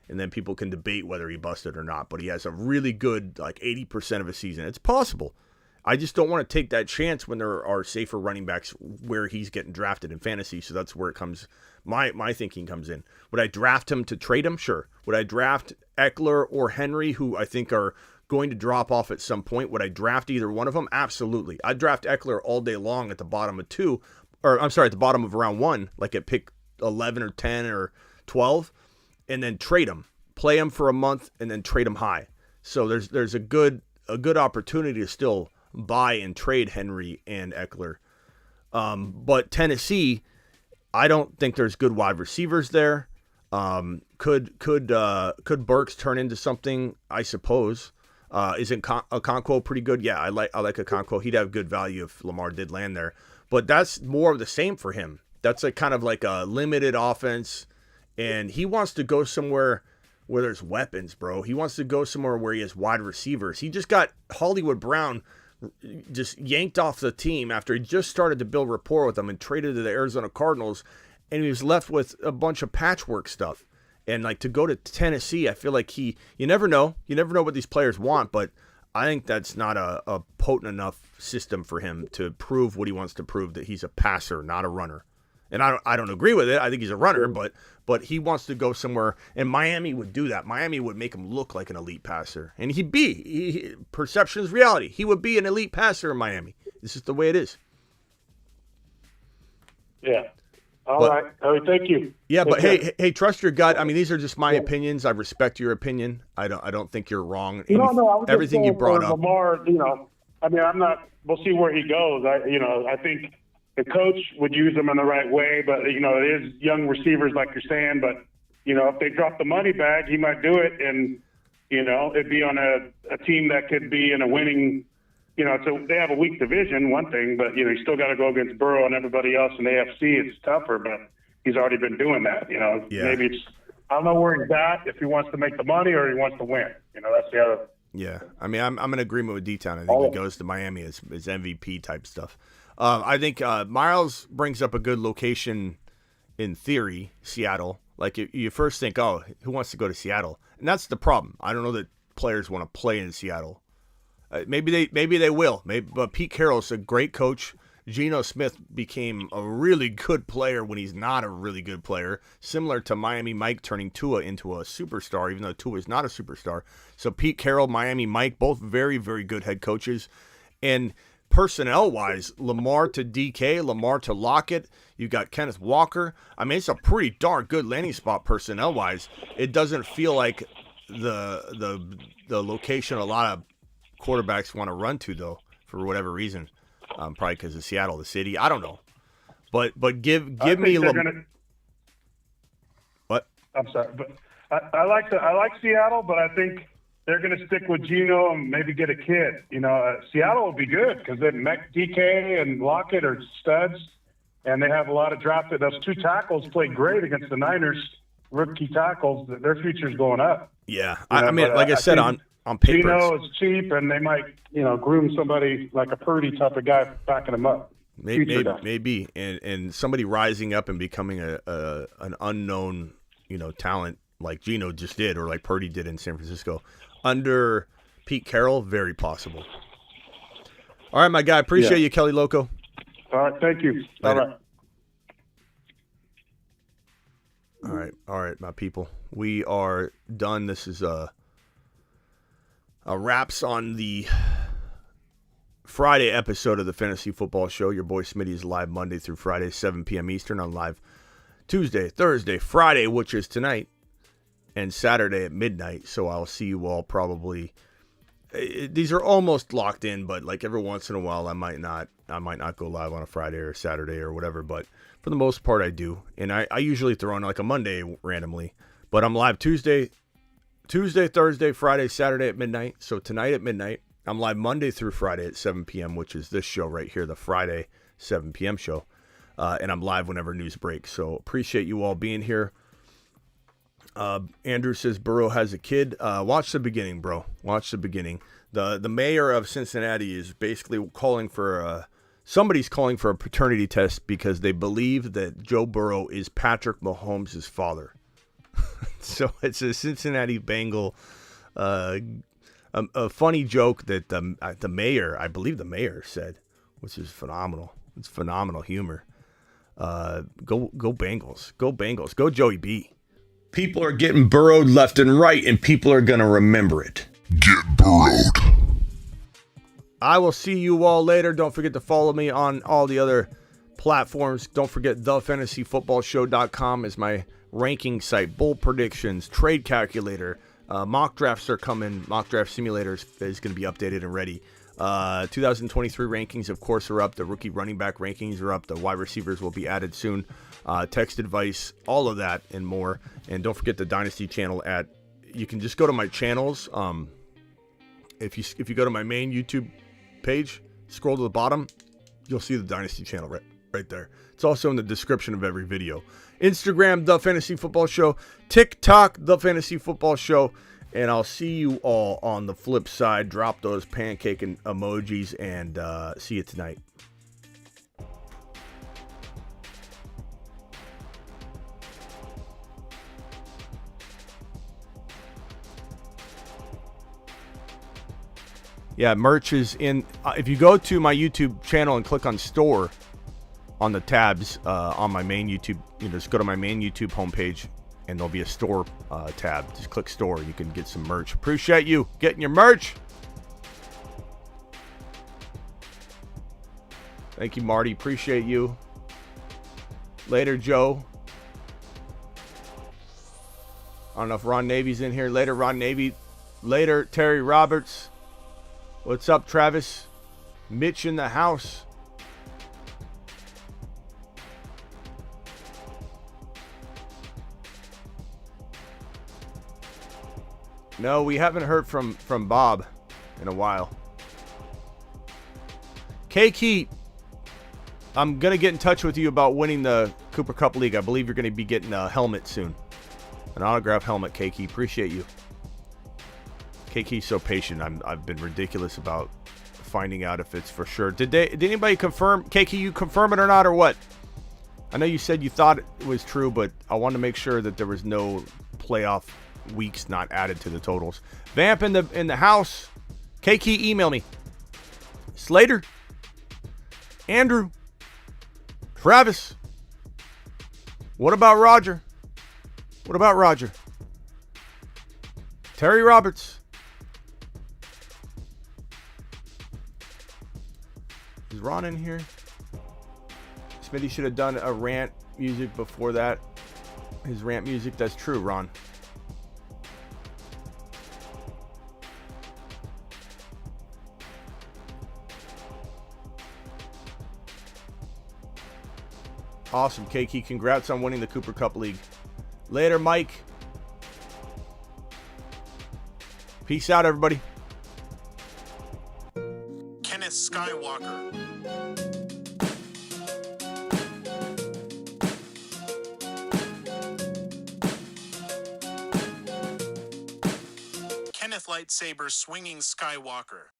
and then people can debate whether he busted or not. But he has a really good, like 80% of his season. It's possible. I just don't want to take that chance when there are safer running backs where he's getting drafted in fantasy. So that's where it comes. My thinking comes in. Would I draft him to trade him? Sure. Would I draft Eckler or Henry, who I think are going to drop off at some point? Would I draft either one of them? Absolutely. I'd draft Eckler all day long at the bottom of at the bottom of round 1, like at pick 11 or 10 or 12, and then trade him, play him for a month, and then trade him high. So there's a good opportunity to still buy and trade Henry and Eckler. But Tennessee, I don't think there's good wide receivers there. Could Burks turn into something? I suppose. Isn't Okonkwo pretty good? Yeah, I like Okonkwo. He'd have good value if Lamar did land there. But that's more of the same for him. That's kind of like a limited offense, and he wants to go somewhere where there's weapons, bro. He wants to go somewhere where he has wide receivers. He just got Hollywood Brown just yanked off the team after he just started to build rapport with them and traded to the Arizona Cardinals, and he was left with a bunch of patchwork stuff. And like to go to Tennessee, I feel like you never know. You never know what these players want, but I think that's not a potent enough system for him to prove what he wants to prove, that he's a passer, not a runner. And I don't agree with it. I think he's a runner, but he wants to go somewhere, and Miami would do that. Miami would make him look like an elite passer, and perception is reality. He would be an elite passer in Miami. This is the way it is. Yeah. All right. Thank you. Yeah, but hey, trust your gut. I mean, these are just my opinions. I respect your opinion. I don't think you're wrong. Everything you brought up. Lamar, we'll see where he goes. I think the coach would use him in the right way, but it is young receivers like you're saying. But if they drop the money bag, he might do it, and it'd be on a team that could be in a winning. So they have a weak division, one thing, but you still got to go against Burrow and everybody else in the AFC. It's tougher, but he's already been doing that. Maybe it's, I don't know where he's at, if he wants to make the money or he wants to win. That's the other. Yeah, I mean, I'm in agreement with D-Town. I think he goes to Miami as MVP type stuff. I think Miles brings up a good location in theory, Seattle. Like you first think, oh, who wants to go to Seattle? And that's the problem. I don't know that players want to play in Seattle. Maybe they will. But Pete Carroll's a great coach. Geno Smith became a really good player when he's not a really good player, similar to Miami Mike turning Tua into a superstar, even though Tua is not a superstar. So Pete Carroll, Miami Mike, both very, very good head coaches. And personnel-wise, Lamar to DK, Lamar to Lockett, you got Kenneth Walker. I mean, it's a pretty darn good landing spot personnel-wise. It doesn't feel like the location a lot of quarterbacks want to run to, though, for whatever reason. Probably because of Seattle, the city. I don't know, but give me what? I'm sorry, but I like Seattle, but I think they're going to stick with Geno and maybe get a kid. Seattle will be good because they DK and Lockett are studs, and they have a lot of drafted. Those two tackles played great against the Niners, rookie tackles. Their future's going up. Yeah, I mean, like I said, on paper, Geno is cheap, and they might, groom somebody like a Purdy type of guy backing them up. Maybe, and somebody rising up and becoming an unknown, talent like Geno just did, or like Purdy did in San Francisco under Pete Carroll, very possible. All right, my guy, appreciate you, Kelly Loco. All right, thank you. Later. All right, my people, we are done. This is wraps on the Friday episode of the Fantasy Football Show. Your boy Smitty is live Monday through Friday, 7 p.m. Eastern. On live Tuesday, Thursday, Friday, which is tonight, and Saturday at midnight. So I'll see you all probably. These are almost locked in, but like every once in a while, I might not go live on a Friday or Saturday or whatever. But for the most part, I do, and I usually throw in like a Monday randomly. But I'm live Tuesday, Thursday, Friday, Saturday at midnight. So tonight at midnight. I'm live Monday through Friday at 7 p.m., which is this show right here, the Friday 7 p.m. show. And I'm live whenever news breaks. So appreciate you all being here. Andrew says Burrow has a kid. Watch the beginning, bro. Watch the beginning. The mayor of Cincinnati is basically calling for somebody's calling for a paternity test because they believe that Joe Burrow is Patrick Mahomes' father. So it's a Cincinnati Bengal, a funny joke that the mayor, I believe the mayor said, which is phenomenal. It's phenomenal humor. Go Bengals. Go Bengals. Go Joey B. People are getting burrowed left and right, and people are going to remember it. Get burrowed. I will see you all later. Don't forget to follow me on all the other platforms. Don't forget thefantasyfootballshow.com is my ranking site. Bowl predictions, trade calculator. Mock drafts are coming. Mock draft simulator is going to be updated and ready. 2023 rankings, of course, are up. The rookie running back rankings are up. The wide receivers will be added soon. Text advice, all of that and more. And don't forget the Dynasty channel you can just go to my channels If you go to my main YouTube page, scroll to the bottom, you'll see the Dynasty channel right there. It's also in the description of every video. Instagram, The Fantasy Football Show. TikTok, The Fantasy Football Show. And I'll see you all on the flip side. Drop those pancake and emojis, and see you tonight. Yeah, merch is in. If you go to my YouTube channel and click on store on the tabs on my main YouTube, just go to my main YouTube homepage and there'll be a store tab. Just click store. You can get some merch. Appreciate you getting your merch. Thank you, Marty. Appreciate you. Later, Joe. I don't know if Ron Navy's in here. Later, Ron Navy. Later, Terry Roberts. What's up, Travis? Mitch in the house. No, we haven't heard from Bob in a while. K-Key, I'm going to get in touch with you about winning the Cooper Cup League. I believe you're going to be getting a helmet soon. An autograph helmet, K-Key. Appreciate you. K-Key's so patient. I've been ridiculous about finding out if it's for sure. Did anybody confirm? K-Key, you confirm it or not, or what? I know you said you thought it was true, but I wanted to make sure that there was no playoff weeks not added to the totals. Vamp in the house. K-Key, email me. Slater. Andrew. Travis. What about Roger? What about Roger? Terry Roberts. Is Ron in here? Smitty should have done a rant music before that. His rant music. That's true, Ron. Awesome, Keiki. Congrats on winning the Cooper Cup League. Later, Mike. Peace out, everybody. Kenneth Skywalker. Kenneth Lightsaber Swinging Skywalker.